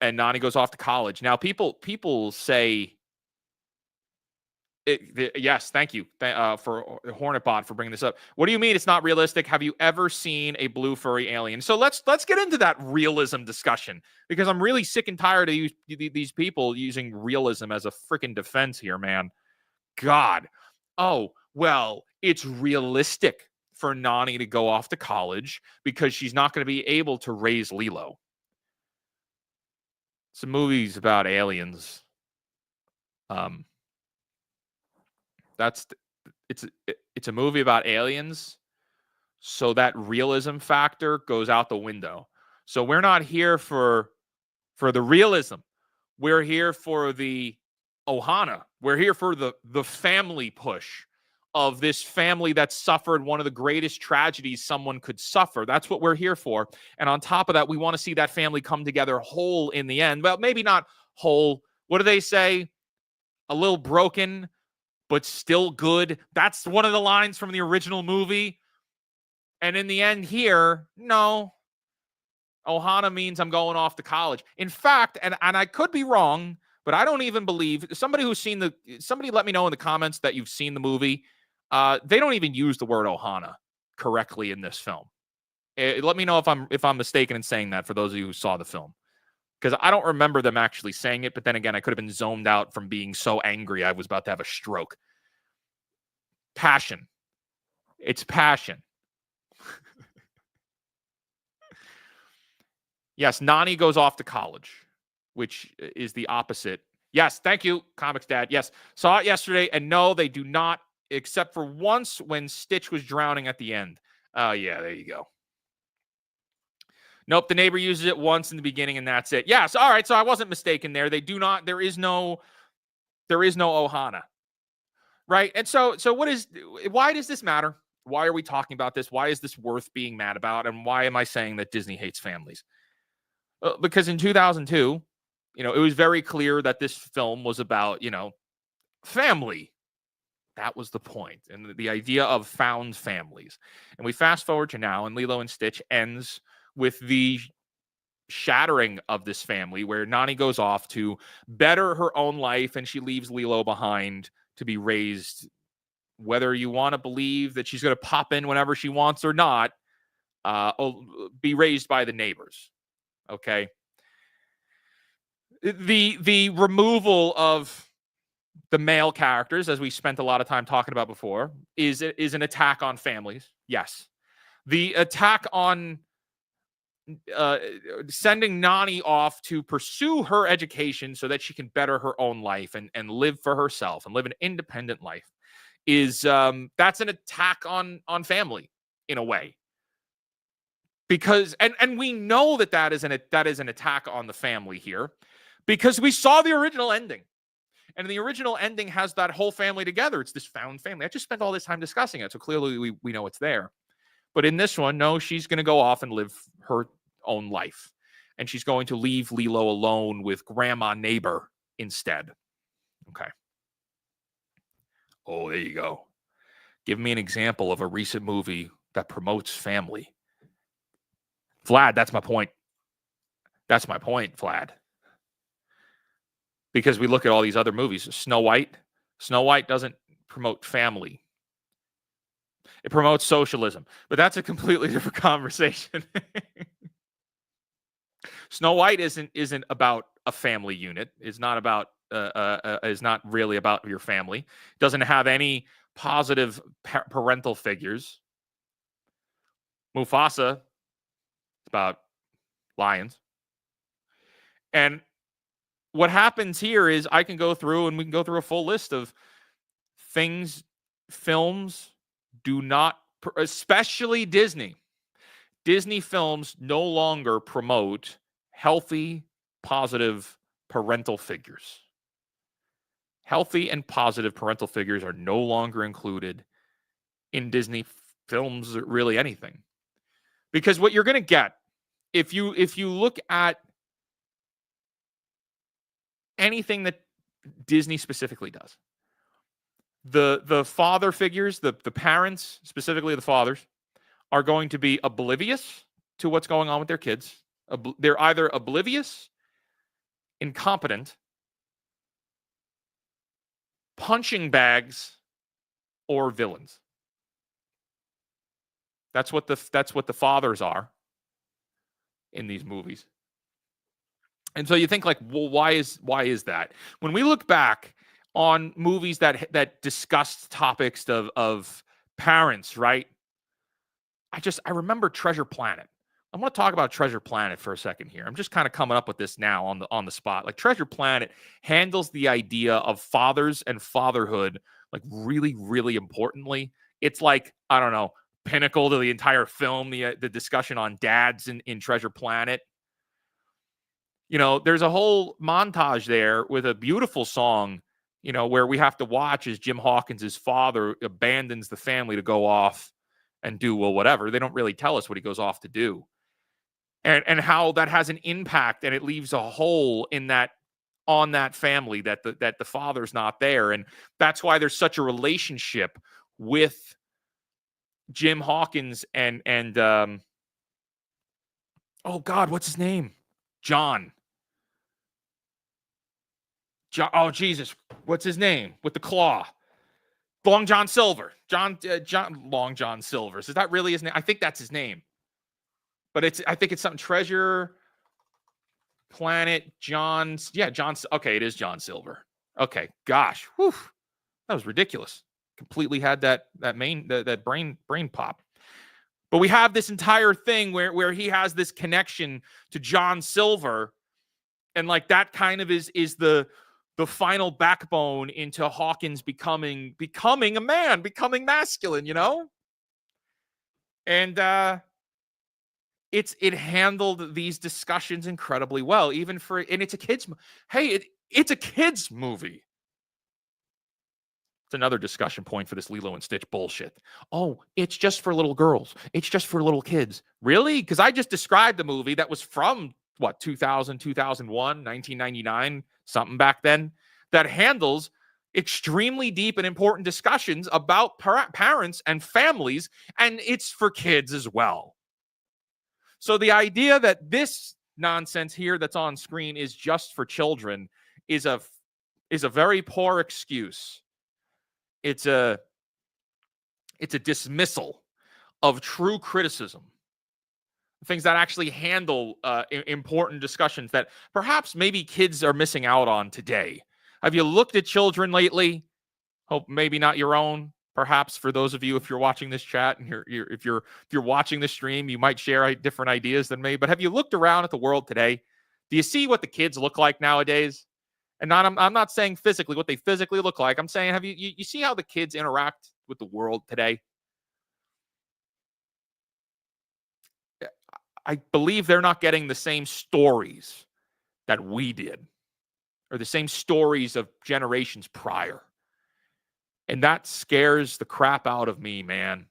Nani goes off to college. Now, people say, yes, thank you for Hornetbot for bringing this up. What do you mean it's not realistic? Have you ever seen a blue furry alien? So let's get into that realism discussion, because I'm really sick and tired of these people using realism as a freaking defense here, man. God. Oh, well, it's realistic for Nani to go off to college because she's not going to be able to raise Lilo. Some movies about aliens. It's a movie about aliens, so that realism factor goes out the window. So we're not here for the realism. We're here for the Ohana. We're here for the family push of this family that suffered one of the greatest tragedies someone could suffer. That's what we're here for. And on top of that, we want to see that family come together whole in the end. Well, maybe not whole. What do they say? A little broken, but still good. That's one of the lines from the original movie. And in the end here, no. Ohana means I'm going off to college. In fact, and I could be wrong, but I don't even believe, somebody let me know in the comments that you've seen the movie. They don't even use the word Ohana correctly in this film. Let me know if I'm mistaken in saying that, for those of you who saw the film. because I don't remember them actually saying it, but then again, I could have been zoned out from being so angry I was about to have a stroke. Passion. It's passion. Yes, Nani goes off to college, which is the opposite. Yes, thank you, Comics Dad. Yes, saw it yesterday, and no, they do not, except for once when Stitch was drowning at the end. Oh, yeah, there you go. Nope, the neighbor uses it once in the beginning, and that's it. Yes, all right, so I wasn't mistaken there. They do not, there is no Ohana. Right? And so why does this matter? Why are we talking about this? Why is this worth being mad about? And why am I saying that Disney hates families? Because in 2002, it was very clear that this film was about, family. That was the point. And the idea of found families. And we fast forward to now, and Lilo and Stitch ends with the shattering of this family, where Nani goes off to better her own life, and she leaves Lilo behind to be raised, whether you want to believe that she's going to pop in whenever she wants or not, be raised by the neighbors. Okay. The removal of the male characters, as we spent a lot of time talking about before, is an attack on families. Yes. The attack on sending Nani off to pursue her education so that she can better her own life and live for herself and live an independent life is that's an attack on family in a way. Because and we know that is an attack on the family here, because we saw the original ending. And the original ending has that whole family together. It's this found family. I just spent all this time discussing it, so clearly we know it's there. But in this one, no, she's going to go off and live her own life. And she's going to leave Lilo alone with grandma neighbor instead. Okay. Oh, there you go. Give me an example of a recent movie that promotes family. Vlad, that's my point. That's my point, Vlad. Because we look at all these other movies. Snow White doesn't promote family. It promotes socialism. But that's a completely different conversation. Snow White isn't about a family unit. It's not about is not really about your family. It doesn't have any positive parental figures. Mufasa, it's about lions. And what happens here is I can go through, and we can go through a full list of things films do not, especially Disney films no longer promote healthy, positive parental figures. Healthy and positive parental figures are no longer included in Disney films, or really anything. Because what you're going to get, if you look at anything that Disney specifically does, the father figures, the parents, specifically the fathers, are going to be oblivious to what's going on with their kids. They're either oblivious, incompetent, punching bags, or villains. That's what the fathers are in these movies. And so you think, like, well, why is that? When we look back on movies that discussed topics of parents, right? I remember Treasure Planet. I want to talk about Treasure Planet for a second here. I'm just kind of coming up with this now on the spot. Like, Treasure Planet handles the idea of fathers and fatherhood like really, really importantly. It's like, I don't know, pinnacle to the entire film, the discussion on dads in Treasure Planet. There's a whole montage there with a beautiful song, where we have to watch as Jim Hawkins' father abandons the family to go off and do, well, whatever. They don't really tell us what he goes off to do. And how that has an impact, and it leaves a hole on that family, that the father's not there. And that's why there's such a relationship with Jim Hawkins and oh God, what's his name? John. Oh Jesus, what's his name with the claw? Long John Silver. Long John Silvers. Is that really his name? I think that's his name. But I think it's something Treasure. Planet, okay, it is John Silver. Okay, gosh, whew, that was ridiculous. Completely had that brain pop. But we have this entire thing where he has this connection to John Silver, and like that kind of is the final backbone into Hawkins becoming a man, becoming masculine, And it handled these discussions incredibly well, and it's a kids. Hey, it's a kids movie. It's another discussion point for this Lilo and Stitch bullshit. Oh, it's just for little girls. It's just for little kids. Really? Because I just described a movie that was from, 2000, 2001, 1999, something back then, that handles extremely deep and important discussions about parents and families, and it's for kids as well. So the idea that this nonsense here that's on screen is just for children is a very poor excuse. It's a dismissal of true criticism, things that actually handle important discussions that perhaps maybe kids are missing out on today. Have you looked at children lately? Hope maybe not your own. Perhaps for those of you, if you're watching this chat and if you're watching this stream, you might share different ideas than me. But have you looked around at the world today? Do you see what the kids look like nowadays? And I'm not saying physically what they physically look like. I'm saying, have you see how the kids interact with the world today? I believe they're not getting the same stories that we did, or the same stories of generations prior. And that scares the crap out of me, man.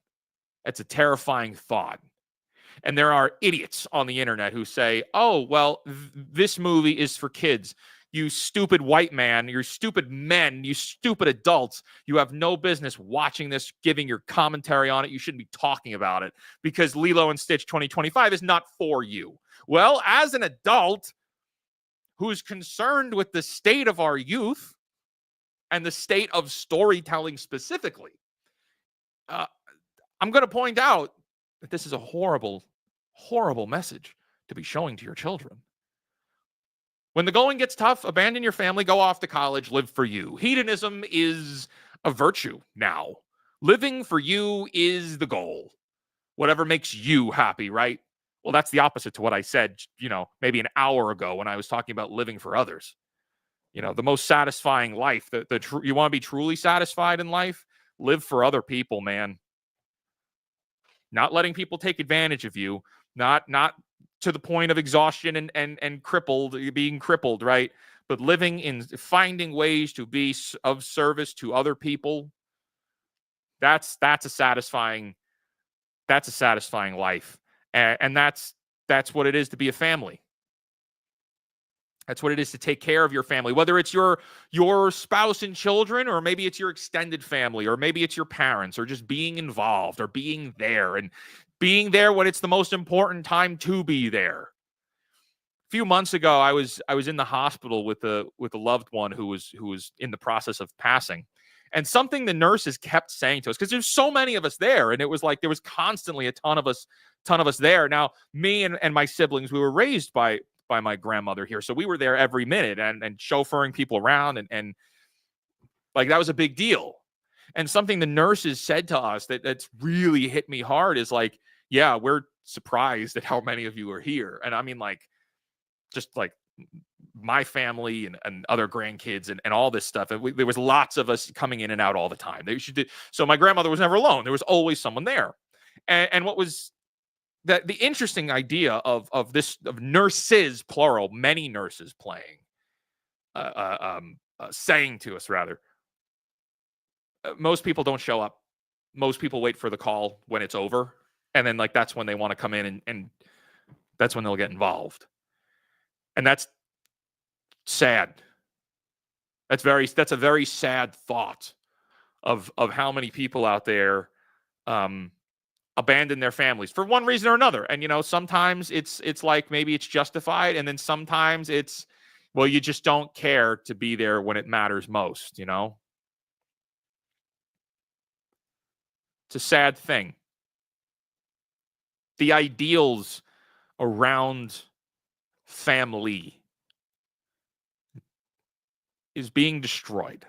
It's a terrifying thought. And there are idiots on the internet who say, oh, well, this movie is for kids. You stupid white man, you stupid men, you stupid adults. You have no business watching this, giving your commentary on it. You shouldn't be talking about it because Lilo and Stitch 2025 is not for you. Well, as an adult who's concerned with the state of our youth and the state of storytelling specifically, I'm going to point out that this is a horrible, horrible message to be showing to your children. When the going gets tough, abandon your family, go off to college, live for you. Hedonism is a virtue now. Living for you is the goal. Whatever makes you happy, right? Well, that's the opposite to what I said, maybe an hour ago when I was talking about living for others. The most satisfying life, you want to be truly satisfied in life? Live for other people, man. Not letting people take advantage of you, not to the point of exhaustion and being crippled, right? But finding ways to be of service to other people. That's a satisfying life. And that's what it is to be a family. That's what it is to take care of your family, whether it's your spouse and children, or maybe it's your extended family, or maybe it's your parents, or just being involved or being there, and being there when it's the most important time to be there. A few months ago, I was in the hospital with a loved one who was in the process of passing. And something the nurses kept saying to us, because there's so many of us there, and it was like there was constantly a ton of us there. Now, me and my siblings, we were raised by my grandmother here, so we were there every minute and chauffeuring people around, and like that was a big deal. And something the nurses said to us that's really hit me hard is like, yeah, we're surprised at how many of you are here. And I mean, like, just like my family and other grandkids and all this stuff. And there was lots of us coming in and out all the time. So my grandmother was never alone. There was always someone there. And what was the interesting idea of nurses, plural, many nurses saying to us, rather, most people don't show up. Most people wait for the call when it's over. And then like, that's when they want to come in and that's when they'll get involved. And that's sad. That's a very sad thought of how many people out there abandon their families for one reason or another. And sometimes it's like maybe it's justified, and then sometimes it's, well, you just don't care to be there when it matters most. It's a sad thing. The ideals around family is being destroyed.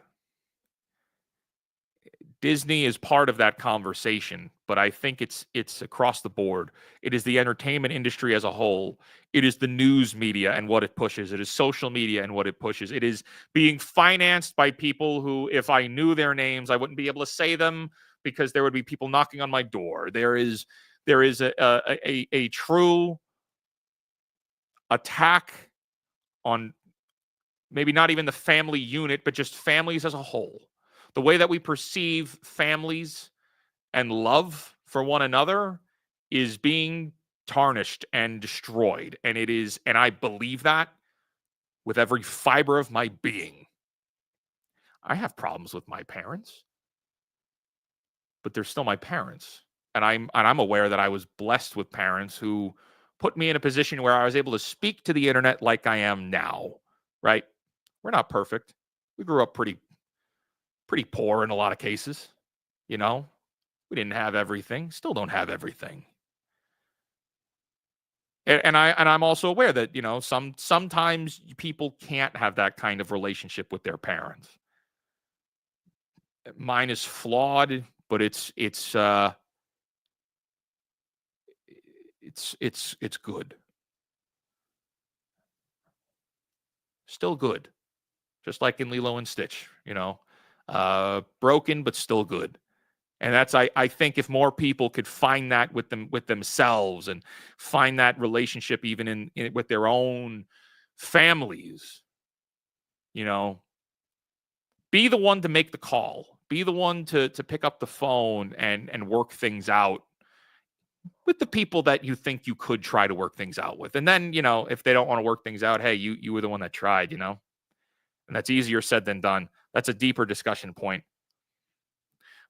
Disney is part of that conversation, but I think it's across the board. It is the entertainment industry as a whole. It is the news media and what it pushes. It is social media and what it pushes. It is being financed by people who, if I knew their names, I wouldn't be able to say them because there would be people knocking on my door. There is a true attack on maybe not even the family unit, but just families as a whole. The way that we perceive families and love for one another is being tarnished and destroyed. And it is, and I believe that with every fiber of my being. I have problems with my parents, but they're still my parents. And I'm aware that I was blessed with parents who put me in a position where I was able to speak to the internet like I am now, right? We're not perfect. We grew up pretty poor in a lot of cases, you know? We didn't have everything, still don't have everything. And I'm also aware that, you know, sometimes people can't have that kind of relationship with their parents. Mine is flawed, but it's good. Still good. Just like in Lilo and Stitch, you know. Broken but still good. And that's I think if more people could find that with themselves and find that relationship even in with their own families, you know, be the one to make the call, be the one to pick up the phone and work things out with the people that you think you could try to work things out with. And then, you know, if they don't want to work things out, hey, you were the one that tried, you know. And that's easier said than done. That's a deeper discussion point.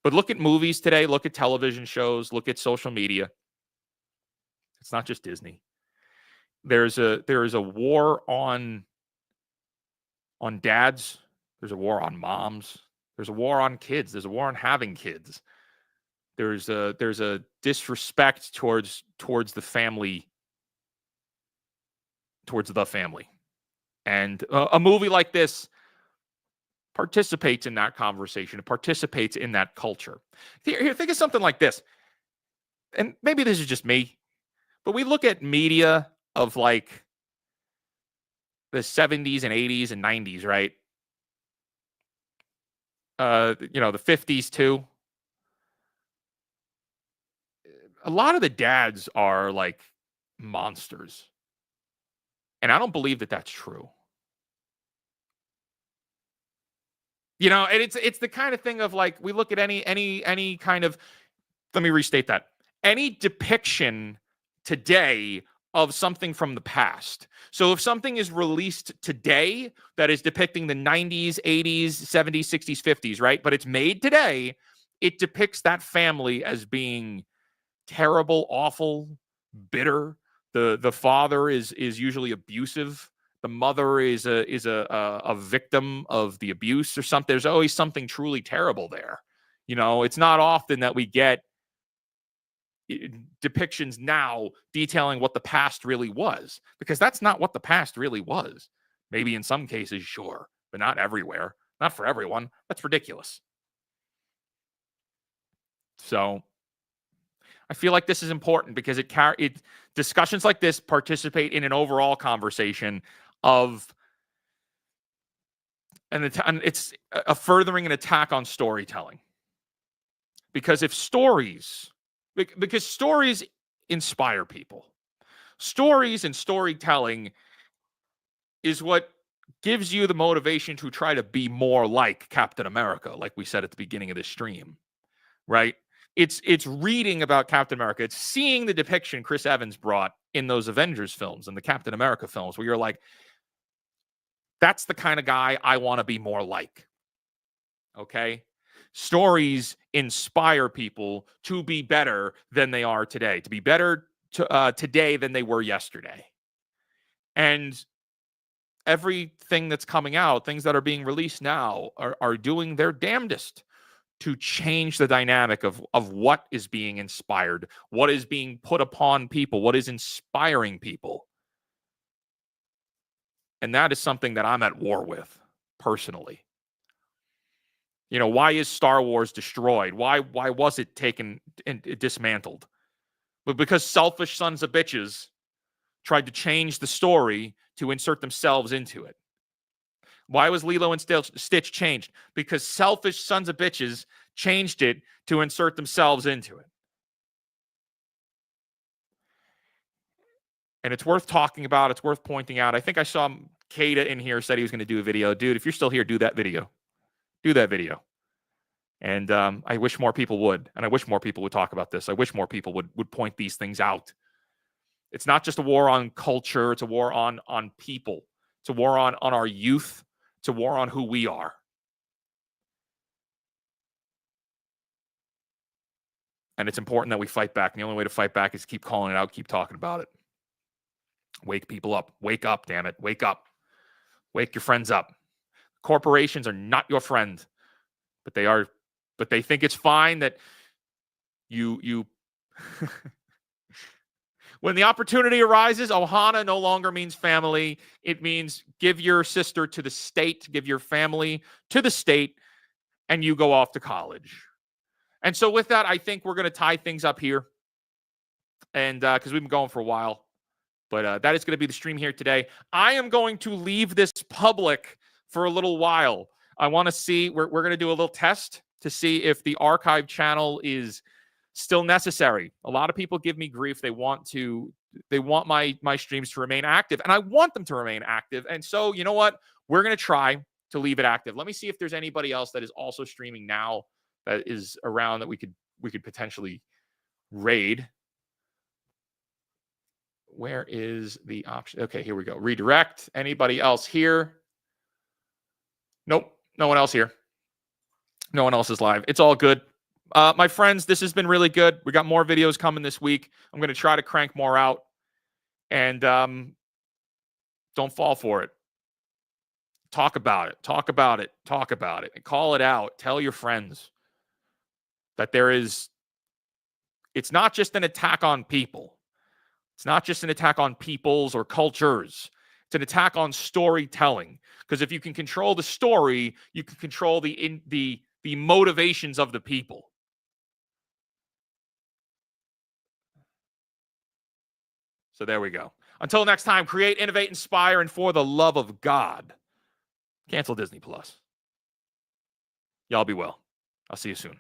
But look at movies today, look at television shows, look at social media. It's not just Disney. There is a war on dads, there's a war on moms, there's a war on kids, there's a war on having kids. There's a disrespect towards the family, And a movie like this participates in that conversation. It participates in that culture. Here, think of something like this. And maybe this is just me, but we look at media of like the 70s and 80s and 90s, right? You know, the 50s too. A lot of the dads are like monsters. And I don't believe that that's true. You know, and it's the kind of thing of like we look at any kind of, let me restate that. Any depiction today of something from the past. So if something is released today that is depicting the 90s, 80s, 70s, 60s, 50s, right? But it's made today, it depicts that family as being terrible, awful, bitter. The father is usually abusive. The mother is a victim of the abuse or something. There's always something truly terrible there. You know, it's not often that we get depictions now detailing what the past really was, because that's not what the past really was. Maybe in some cases, sure, but not everywhere, not for everyone. That's ridiculous. So I feel like this is important because it discussions like this participate in an overall conversation of it's a furthering an attack on storytelling. Because stories inspire people. Stories and storytelling is what gives you the motivation to try to be more like Captain America, like we said at the beginning of this stream, right? It's reading about Captain America. It's seeing the depiction Chris Evans brought in those Avengers films and the Captain America films where you're like, that's the kind of guy I want to be more like. Okay? Stories inspire people to be better than they are today, to be better today than they were yesterday. And everything that's coming out, things that are being released now, are doing their damnedest to change the dynamic of what is being inspired, what is being put upon people, what is inspiring people. And that is something that I'm at war with personally. You know, why is Star Wars destroyed? Why was it taken and dismantled? But because selfish sons of bitches tried to change the story to insert themselves into it. Why was Lilo and Stitch changed? Because selfish sons of bitches changed it to insert themselves into it. And it's worth talking about. It's worth pointing out. I think I saw Kada in here said he was going to do a video. Dude, if you're still here, do that video. Do that video. And I wish more people would. And I wish more people would talk about this. I wish more people would point these things out. It's not just a war on culture. It's a war on people. It's a war on our youth. It's a war on who we are. And it's important that we fight back. And the only way to fight back is keep calling it out, keep talking about it. Wake people up. Wake up, damn it. Wake up. Wake your friends up. Corporations are not your friend, but they think it's fine that you when the opportunity arises, Ohana no longer means family. It means give your sister to the state, give your family to the state, and you go off to college. And so with that, I think we're going to tie things up here. And because we've been going for a while. But that is going to be the stream here today. I am going to leave this public for a little while. I want to see, we're going to do a little test to see if the archive channel is still necessary. A lot of people give me grief. They want my streams to remain active, and I want them to remain active. And so, you know what? We're going to try to leave it active. Let me see if there's anybody else that is also streaming now that is around that we could potentially raid. Where is the option? Okay, here we go. Redirect. Anybody else here? Nope. No one else here. No one else is live. It's all good. My friends, this has been really good. We got more videos coming this week. I'm going to try to crank more out. And don't fall for it. Talk about it. Talk about it. Talk about it. And call it out. Tell your friends that it's not just an attack on people. It's not just an attack on peoples or cultures. It's an attack on storytelling. Because if you can control the story, you can control the motivations of the people. So there we go. Until next time, create, innovate, inspire, and for the love of God, cancel Disney Plus. Y'all be well. I'll see you soon.